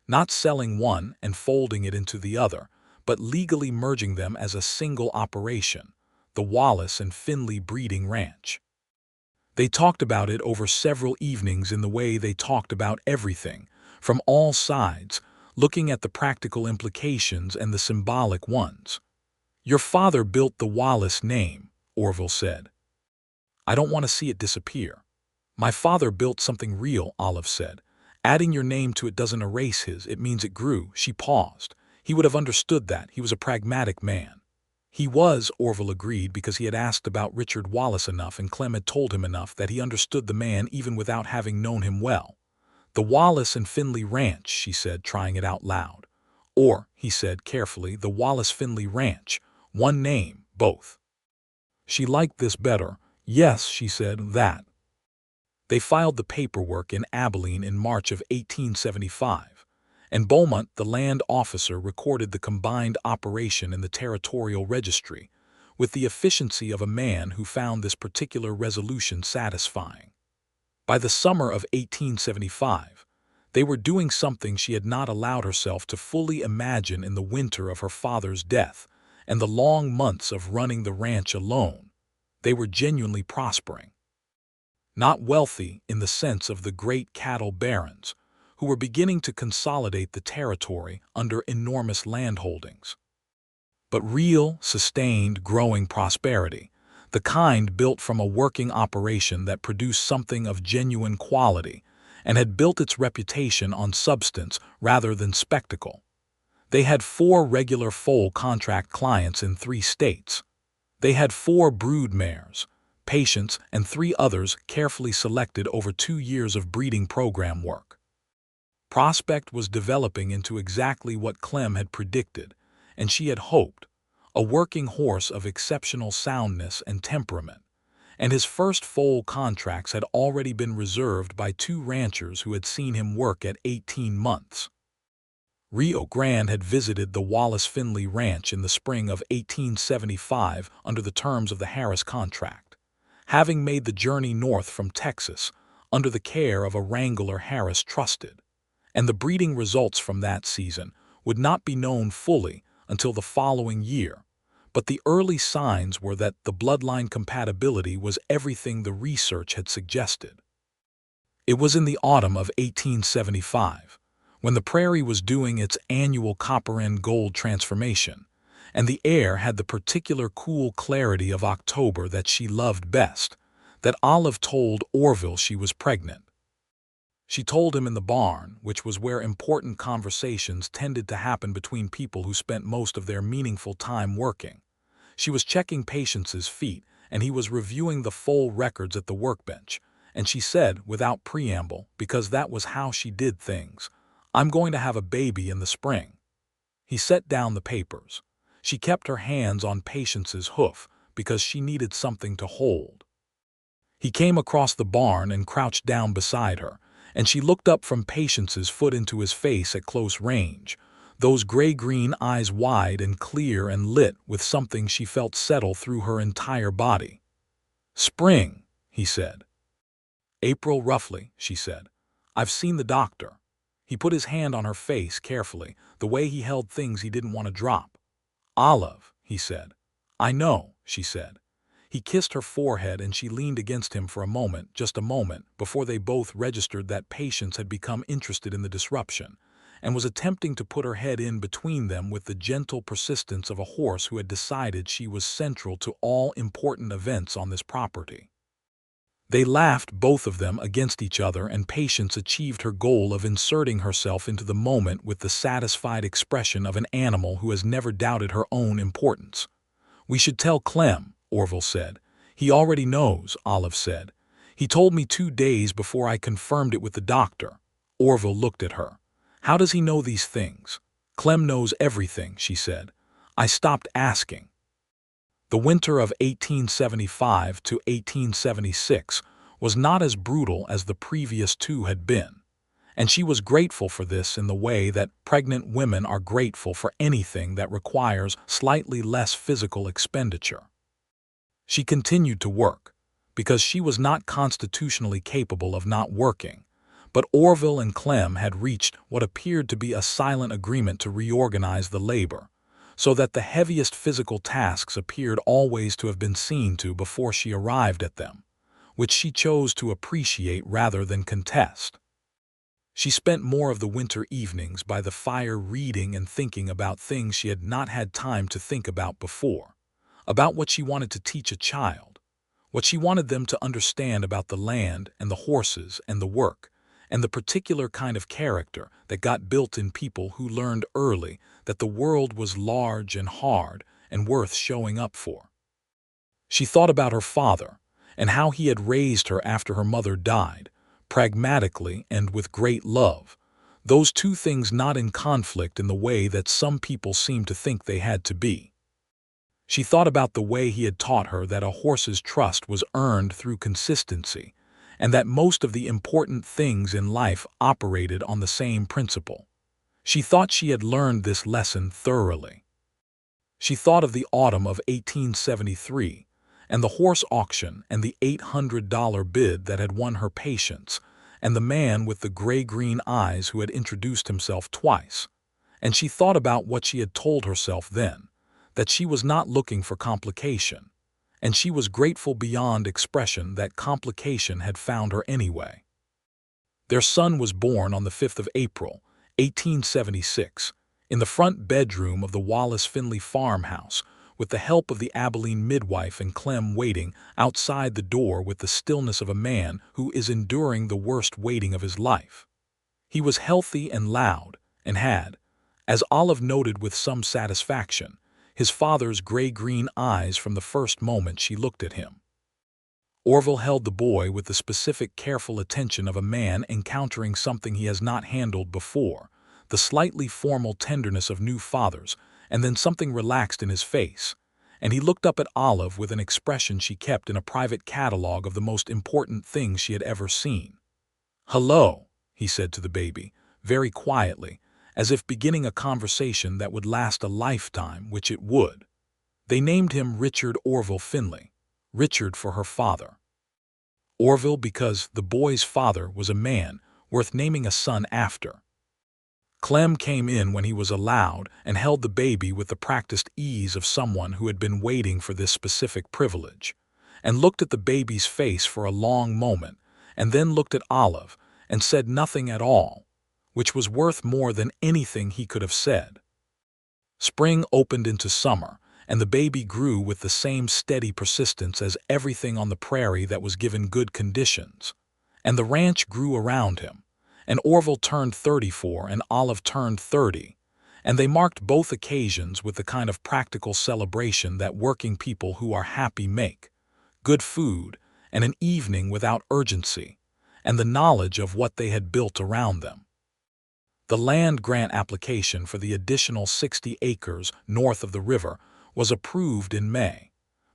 not selling one and folding it into the other, but legally merging them as a single operation, the Wallace and Finley Breeding Ranch. They talked about it over several evenings in the way they talked about everything, from all sides, looking at the practical implications and the symbolic ones. "Your father built the Wallace name," Orville said. "I don't want to see it disappear." "My father built something real," Olive said. "Adding your name to it doesn't erase his, it means it grew." She paused. "He would have understood that. He was a pragmatic man." He was, Orville agreed, because he had asked about Richard Wallace enough and Clem had told him enough that he understood the man even without having known him well. "The Wallace and Finley Ranch," she said, trying it out loud. "Or," he said carefully, "the Wallace Finley Ranch. One name, both." She liked this better. "Yes," she said, "that." They filed the paperwork in Abilene in March of 1875, and Beaumont, the land officer, recorded the combined operation in the territorial registry, with the efficiency of a man who found this particular resolution satisfying. By the summer of 1875, they were doing something she had not allowed herself to fully imagine in the winter of her father's death and the long months of running the ranch alone. They were genuinely prospering. Not wealthy in the sense of the great cattle barons, who were beginning to consolidate the territory under enormous landholdings, but real, sustained, growing prosperity, the kind built from a working operation that produced something of genuine quality and had built its reputation on substance rather than spectacle. They had 4 regular foal contract clients in 3 states. They had 4 brood mares, patients, and 3 others carefully selected over 2 years of breeding program work. Prospect was developing into exactly what Clem had predicted, and she had hoped, a working horse of exceptional soundness and temperament, and his first foal contracts had already been reserved by 2 ranchers who had seen him work at 18 months. Rio Grande had visited the Wallace Finley Ranch in the spring of 1875 under the terms of the Harris contract, having made the journey north from Texas under the care of a wrangler Harris trusted, and the breeding results from that season would not be known fully until the following year, but the early signs were that the bloodline compatibility was everything the research had suggested. It was in the autumn of 1875, when the prairie was doing its annual copper-and-gold transformation, and the air had the particular cool clarity of October that she loved best, that Olive told Orville she was pregnant. She told him in the barn, which was where important conversations tended to happen between people who spent most of their meaningful time working. She was checking Patience's feet, and he was reviewing the full records at the workbench, and she said, without preamble, because that was how she did things, "I'm going to have a baby in the spring." He set down the papers. She kept her hands on Patience's hoof because she needed something to hold. He came across the barn and crouched down beside her, and she looked up from Patience's foot into his face at close range, those gray-green eyes wide and clear and lit with something she felt settle through her entire body. "Spring," he said. "April roughly," she said. "I've seen the doctor." He put his hand on her face carefully, the way he held things he didn't want to drop. "Olive," he said. "I know," she said. He kissed her forehead and she leaned against him for a moment, just a moment, before they both registered that Patience had become interested in the disruption, and was attempting to put her head in between them with the gentle persistence of a horse who had decided she was central to all important events on this property. They laughed, both of them, against each other, and Patience achieved her goal of inserting herself into the moment with the satisfied expression of an animal who has never doubted her own importance. "We should tell Clem," Orville said. "He already knows," Olive said. "He told me 2 days before I confirmed it with the doctor." Orville looked at her. "How does he know these things?" "Clem knows everything," she said. "I stopped asking." The winter of 1875 to 1876 was not as brutal as the previous 2 had been, and she was grateful for this in the way that pregnant women are grateful for anything that requires slightly less physical expenditure. She continued to work, because she was not constitutionally capable of not working, But Orville and Clem had reached what appeared to be a silent agreement to reorganize the labor, so that the heaviest physical tasks appeared always to have been seen to before she arrived at them, which she chose to appreciate rather than contest. She spent more of the winter evenings by the fire reading and thinking about things she had not had time to think about before, about what she wanted to teach a child, what she wanted them to understand about the land and the horses and the work, and the particular kind of character that got built in people who learned early that the world was large and hard and worth showing up for. She thought about her father and how he had raised her after her mother died, pragmatically and with great love, those two things not in conflict in the way that some people seem to think they had to be. She thought about the way he had taught her that a horse's trust was earned through consistency, and that most of the important things in life operated on the same principle. She thought she had learned this lesson thoroughly. She thought of the autumn of 1873, and the horse auction and the $800 bid that had won her patience, and the man with the gray-green eyes who had introduced himself twice. And she thought about what she had told herself then, that she was not looking for complication, and she was grateful beyond expression that complication had found her anyway. Their son was born on the 5th of April, 1876, in the front bedroom of the Wallace Finley farmhouse, with the help of the Abilene midwife and Clem waiting outside the door with the stillness of a man who is enduring the worst waiting of his life. He was healthy and loud, and had, as Olive noted with some satisfaction, his father's gray-green eyes from the first moment she looked at him. Orville held the boy with the specific careful attention of a man encountering something he has not handled before, the slightly formal tenderness of new fathers, and then something relaxed in his face, and he looked up at Olive with an expression she kept in a private catalog of the most important things she had ever seen. "Hello," he said to the baby, very quietly, as if beginning a conversation that would last a lifetime, which it would. They named him Richard Orville Finley, Richard for her father. Orville because the boy's father was a man worth naming a son after. Clem came in when he was allowed and held the baby with the practiced ease of someone who had been waiting for this specific privilege, and looked at the baby's face for a long moment, and then looked at Olive and said nothing at all, which was worth more than anything he could have said. Spring opened into summer, and the baby grew with the same steady persistence as everything on the prairie that was given good conditions, and the ranch grew around him, and Orville turned 34 and Olive turned 30, and they marked both occasions with the kind of practical celebration that working people who are happy make: good food and an evening without urgency, and the knowledge of what they had built around them. The land grant application for the additional 60 acres north of the river was approved in May,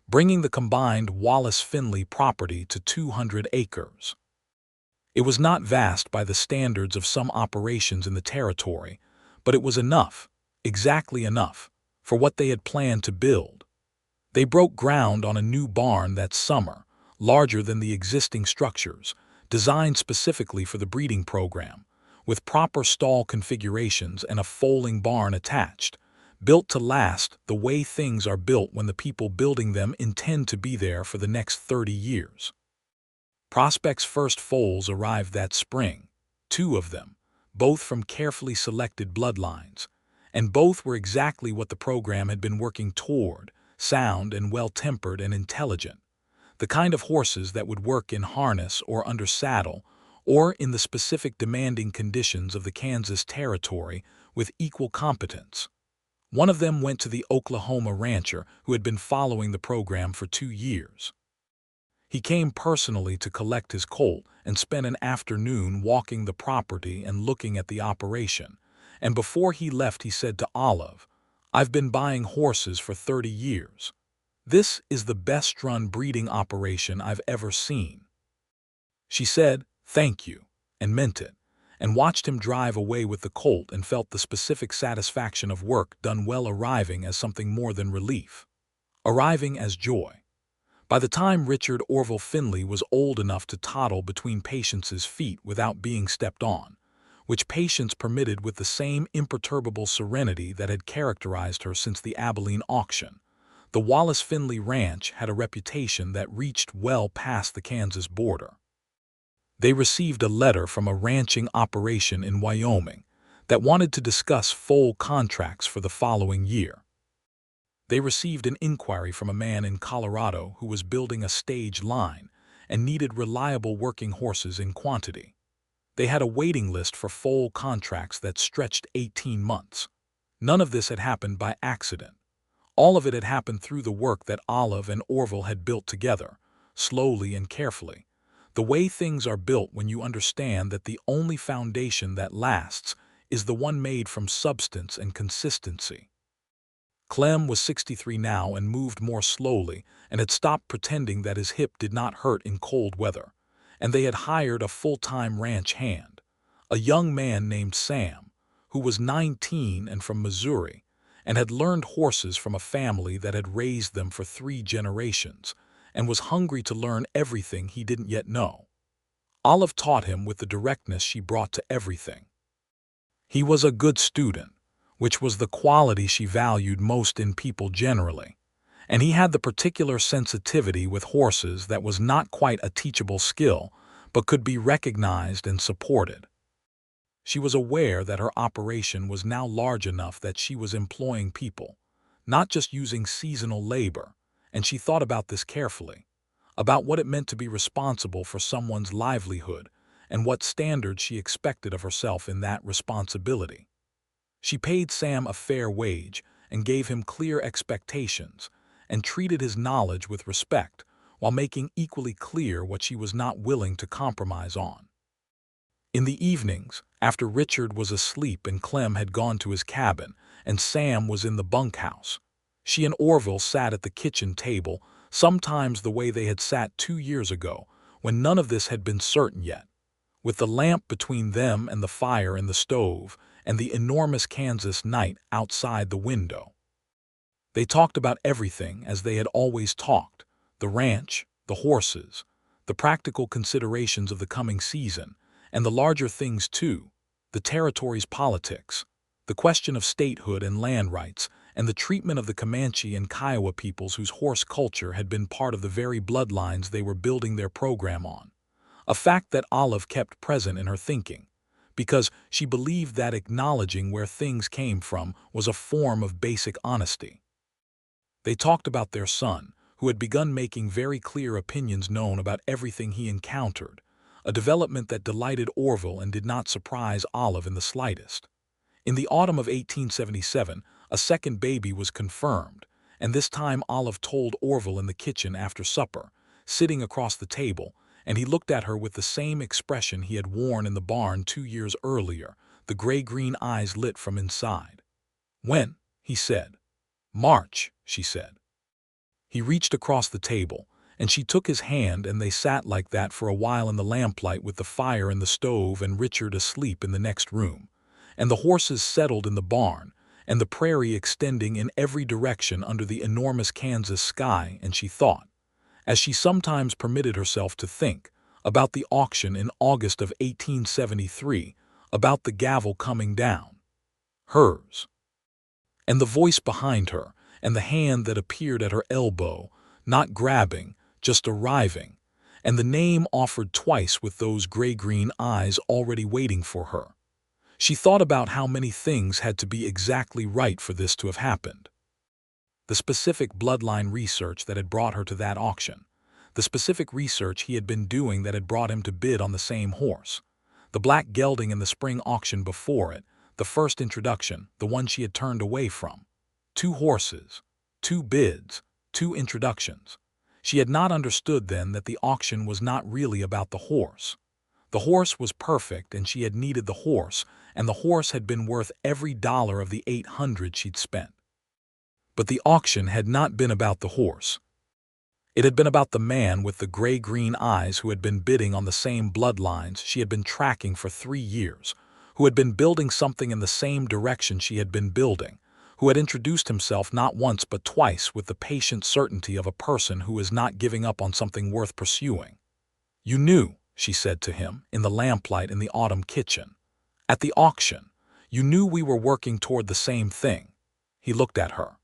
bringing the combined Wallace Finley property to 200 acres. It was not vast by the standards of some operations in the territory, but it was enough, exactly enough, for what they had planned to build. They broke ground on a new barn that summer, larger than the existing structures, designed specifically for the breeding program, with proper stall configurations and a foaling barn attached, built to last the way things are built when the people building them intend to be there for the next 30 years. Prospect's first foals arrived that spring, 2 of them, both from carefully selected bloodlines, and both were exactly what the program had been working toward: sound and well-tempered and intelligent, the kind of horses that would work in harness or under saddle, or in the specific demanding conditions of the Kansas territory with equal competence. One of them went to the Oklahoma rancher who had been following the program for 2 years. He came personally to collect his colt and spent an afternoon walking the property and looking at the operation, and before he left he said to Olive, "I've been buying horses for 30 years. This is the best-run breeding operation I've ever seen." She said, "Thank you," and meant it, and watched him drive away with the colt and felt the specific satisfaction of work done well arriving as something more than relief, arriving as joy. By the time Richard Orville Finley was old enough to toddle between Patience's feet without being stepped on, which Patience permitted with the same imperturbable serenity that had characterized her since the Abilene auction, the Wallace Finley Ranch had a reputation that reached well past the Kansas border. They received a letter from a ranching operation in Wyoming that wanted to discuss full contracts for the following year. They received an inquiry from a man in Colorado who was building a stage line and needed reliable working horses in quantity. They had a waiting list for full contracts that stretched 18 months. None of this had happened by accident. All of it had happened through the work that Olive and Orville had built together, slowly and carefully. The way things are built when you understand that the only foundation that lasts is the one made from substance and consistency. Clem was 63 now and moved more slowly and had stopped pretending that his hip did not hurt in cold weather, and they had hired a full-time ranch hand, a young man named Sam, who was 19 and from Missouri, and had learned horses from a family that had raised them for 3 generations, and was hungry to learn everything he didn't yet know. Olive taught him with the directness she brought to everything. He was a good student, which was the quality she valued most in people generally, and he had the particular sensitivity with horses that was not quite a teachable skill, but could be recognized and supported. She was aware that her operation was now large enough that she was employing people, not just using seasonal labor, and she thought about this carefully, about what it meant to be responsible for someone's livelihood and what standards she expected of herself in that responsibility. She paid Sam a fair wage and gave him clear expectations and treated his knowledge with respect while making equally clear what she was not willing to compromise on. In the evenings, after Richard was asleep and Clem had gone to his cabin and Sam was in the bunkhouse, she and Orville sat at the kitchen table, sometimes the way they had sat 2 years ago, when none of this had been certain yet, with the lamp between them and the fire in the stove and the enormous Kansas night outside the window. They talked about everything as they had always talked: the ranch, the horses, the practical considerations of the coming season, and the larger things too, the territory's politics, the question of statehood and land rights, and the treatment of the Comanche and Kiowa peoples whose horse culture had been part of the very bloodlines they were building their program on, a fact that Olive kept present in her thinking, because she believed that acknowledging where things came from was a form of basic honesty. They talked about their son, who had begun making very clear opinions known about everything he encountered, a development that delighted Orville and did not surprise Olive in the slightest. In the autumn of 1877, a second baby was confirmed, and this time Olive told Orville in the kitchen after supper, sitting across the table, and he looked at her with the same expression he had worn in the barn 2 years earlier, the gray-green eyes lit from inside. "When?" he said. "March," she said. He reached across the table, and she took his hand, and they sat like that for a while in the lamplight with the fire in the stove and Richard asleep in the next room, and the horses settled in the barn, and the prairie extending in every direction under the enormous Kansas sky, and she thought, as she sometimes permitted herself to think, about the auction in August of 1873, about the gavel coming down. Hers. And the voice behind her, and the hand that appeared at her elbow, not grabbing, just arriving, and the name offered twice with those gray-green eyes already waiting for her. She thought about how many things had to be exactly right for this to have happened. The specific bloodline research that had brought her to that auction, the specific research he had been doing that had brought him to bid on the same horse, the black gelding in the spring auction before it, the first introduction, the one she had turned away from. 2 horses, 2 bids, 2 introductions. She had not understood then that the auction was not really about the horse. The horse was perfect and she had needed the horse, and the horse had been worth every dollar of the 800 she'd spent. But the auction had not been about the horse. It had been about the man with the gray-green eyes who had been bidding on the same bloodlines she had been tracking for 3 years, who had been building something in the same direction she had been building, who had introduced himself not once but twice with the patient certainty of a person who is not giving up on something worth pursuing. "You knew," she said to him, in the lamplight in the autumn kitchen. "At the auction, you knew we were working toward the same thing." He looked at her.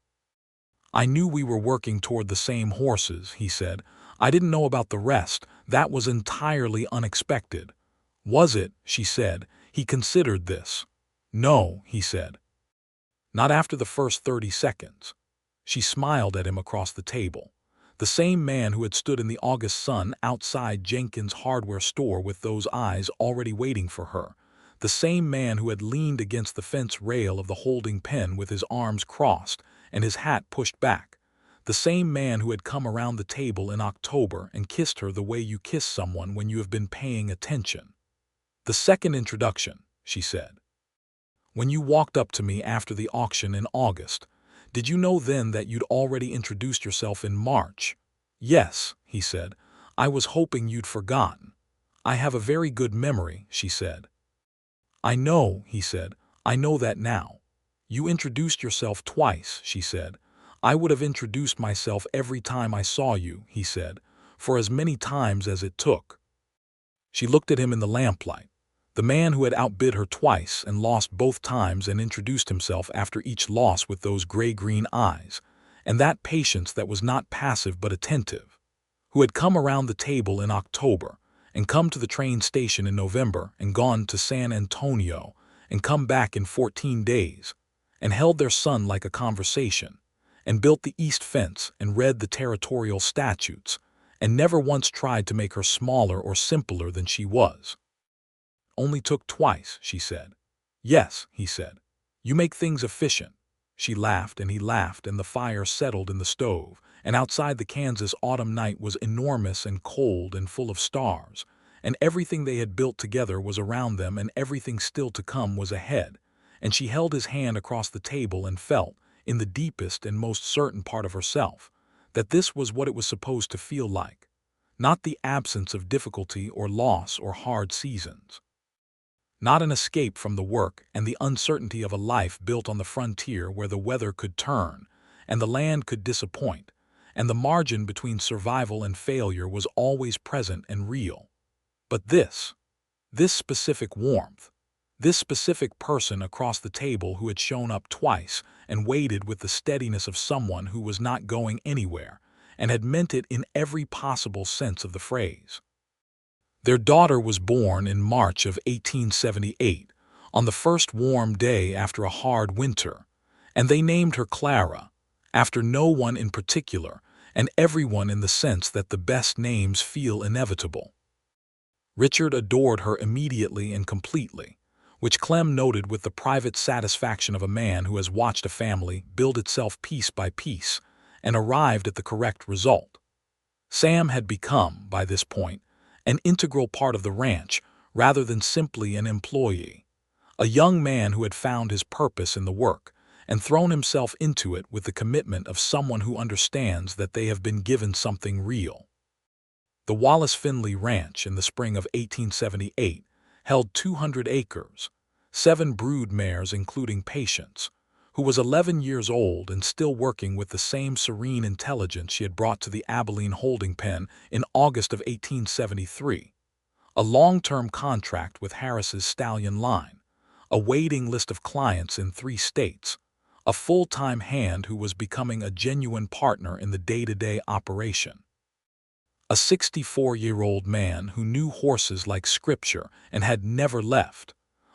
"I knew we were working toward the same horses," he said. "I didn't know about the rest. That was entirely unexpected." "Was it?" she said. He considered this. "No," he said. "Not after the first 30 seconds." She smiled at him across the table. The same man who had stood in the August sun outside Jenkins' hardware store with those eyes already waiting for her. The same man who had leaned against the fence rail of the holding pen with his arms crossed and his hat pushed back. The same man who had come around the table in October and kissed her the way you kiss someone when you have been paying attention. "The second introduction," she said. "When you walked up to me after the auction in August, did you know then that you'd already introduced yourself in March?" "Yes," he said. "I was hoping you'd forgotten." "I have a very good memory," she said. "I know," he said. "I know that now." "You introduced yourself twice," she said. "I would have introduced myself every time I saw you," he said, "for as many times as it took." She looked at him in the lamplight. The man who had outbid her twice and lost both times and introduced himself after each loss with those gray-green eyes, and that patience that was not passive but attentive, who had come around the table in October and come to the train station in November and gone to San Antonio and come back in 14 days, and held their son like a conversation, and built the east fence and read the territorial statutes, and never once tried to make her smaller or simpler than she was. "Only took twice," she said. "Yes," he said. "You make things efficient." She laughed and he laughed, and the fire settled in the stove, and outside the Kansas autumn night was enormous and cold and full of stars, and everything they had built together was around them and everything still to come was ahead, and she held his hand across the table and felt, in the deepest and most certain part of herself, that this was what it was supposed to feel like, not the absence of difficulty or loss or hard seasons. Not an escape from the work and the uncertainty of a life built on the frontier where the weather could turn and the land could disappoint, and the margin between survival and failure was always present and real. But this specific warmth, this specific person across the table who had shown up twice and waited with the steadiness of someone who was not going anywhere and had meant it in every possible sense of the phrase. Their daughter was born in March of 1878, on the first warm day after a hard winter, and they named her Clara, after no one in particular, and everyone in the sense that the best names feel inevitable. Richard adored her immediately and completely, which Clem noted with the private satisfaction of a man who has watched a family build itself piece by piece and arrived at the correct result. Sam had become, by this point, an integral part of the ranch rather than simply an employee, a young man who had found his purpose in the work and thrown himself into it with the commitment of someone who understands that they have been given something real. The Wallace Finley Ranch in the spring of 1878 held 200 acres, 7 brood mares including Patience, who was 11 years old and still working with the same serene intelligence she had brought to the Abilene holding pen in August of 1873, a long-term contract with Harris's stallion line, a waiting list of clients in 3 states, a full-time hand who was becoming a genuine partner in the day-to-day operation. A 64-year-old man who knew horses like scripture and had never left,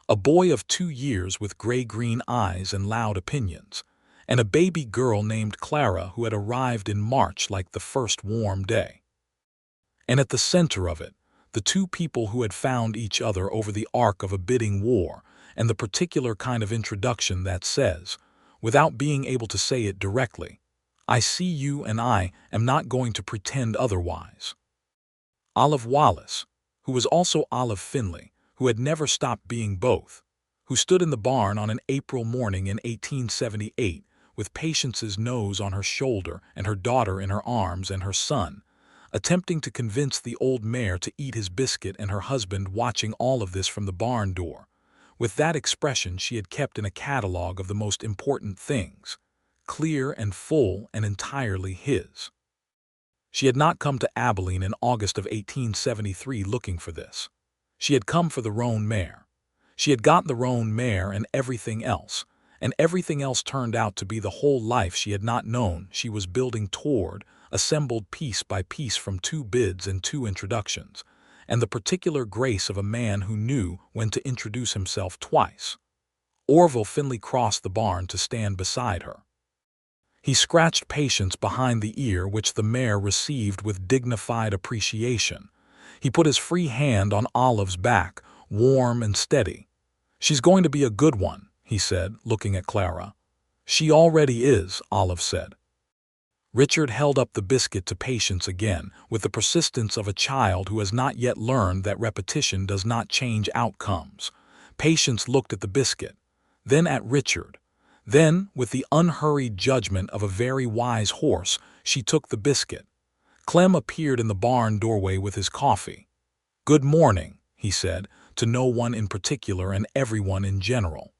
a boy of 2 years with gray-green eyes and loud opinions, and a baby girl named Clara who had arrived in March like the first warm day. And at the center of it, the 2 people who had found each other over the arc of a bidding war and the particular kind of introduction that says, without being able to say it directly, "I see you and I am not going to pretend otherwise." Olive Wallace, who was also Olive Finley, who had never stopped being both, who stood in the barn on an April morning in 1878 with Patience's nose on her shoulder and her daughter in her arms and her son, attempting to convince the old mare to eat his biscuit and her husband watching all of this from the barn door, With that expression she had kept in a catalog of the most important things, clear and full and entirely his. She had not come to Abilene in August of 1873 looking for this. She had come for the roan mare. She had got the roan mare and everything else turned out to be the whole life she had not known she was building toward, assembled piece by piece from 2 bids and 2 introductions, and the particular grace of a man who knew when to introduce himself twice. Orville Finley crossed the barn to stand beside her. He scratched Patience behind the ear, which the mare received with dignified appreciation. He put his free hand on Olive's back, warm and steady. "She's going to be a good one," he said, looking at Clara. "She already is," Olive said. Richard held up the biscuit to Patience again, with the persistence of a child who has not yet learned that repetition does not change outcomes. Patience looked at the biscuit, then at Richard. Then, with the unhurried judgment of a very wise horse, she took the biscuit. Clem appeared in the barn doorway with his coffee. "Good morning," he said, to no one in particular and everyone in general.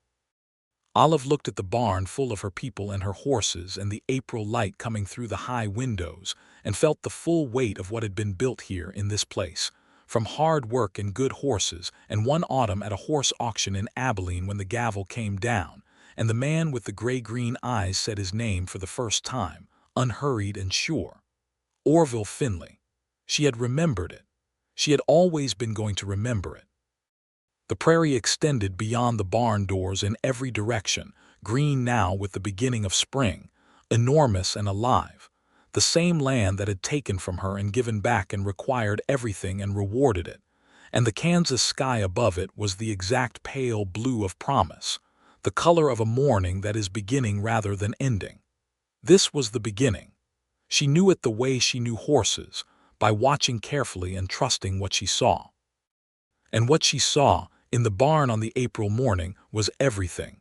Olive looked at the barn full of her people and her horses and the April light coming through the high windows, and felt the full weight of what had been built here in this place, from hard work and good horses, and one autumn at a horse auction in Abilene when the gavel came down, and the man with the gray-green eyes said his name for the first time, unhurried and sure. Orville Finley. She had remembered it. She had always been going to remember it. The prairie extended beyond the barn doors in every direction, green now with the beginning of spring, enormous and alive. The same land that had taken from her and given back and required everything and rewarded it. And the Kansas sky above it was the exact pale blue of promise, the color of a morning that is beginning rather than ending. This was the beginning. She knew it the way she knew horses, by watching carefully and trusting what she saw. And what she saw, in the barn on the April morning, was everything.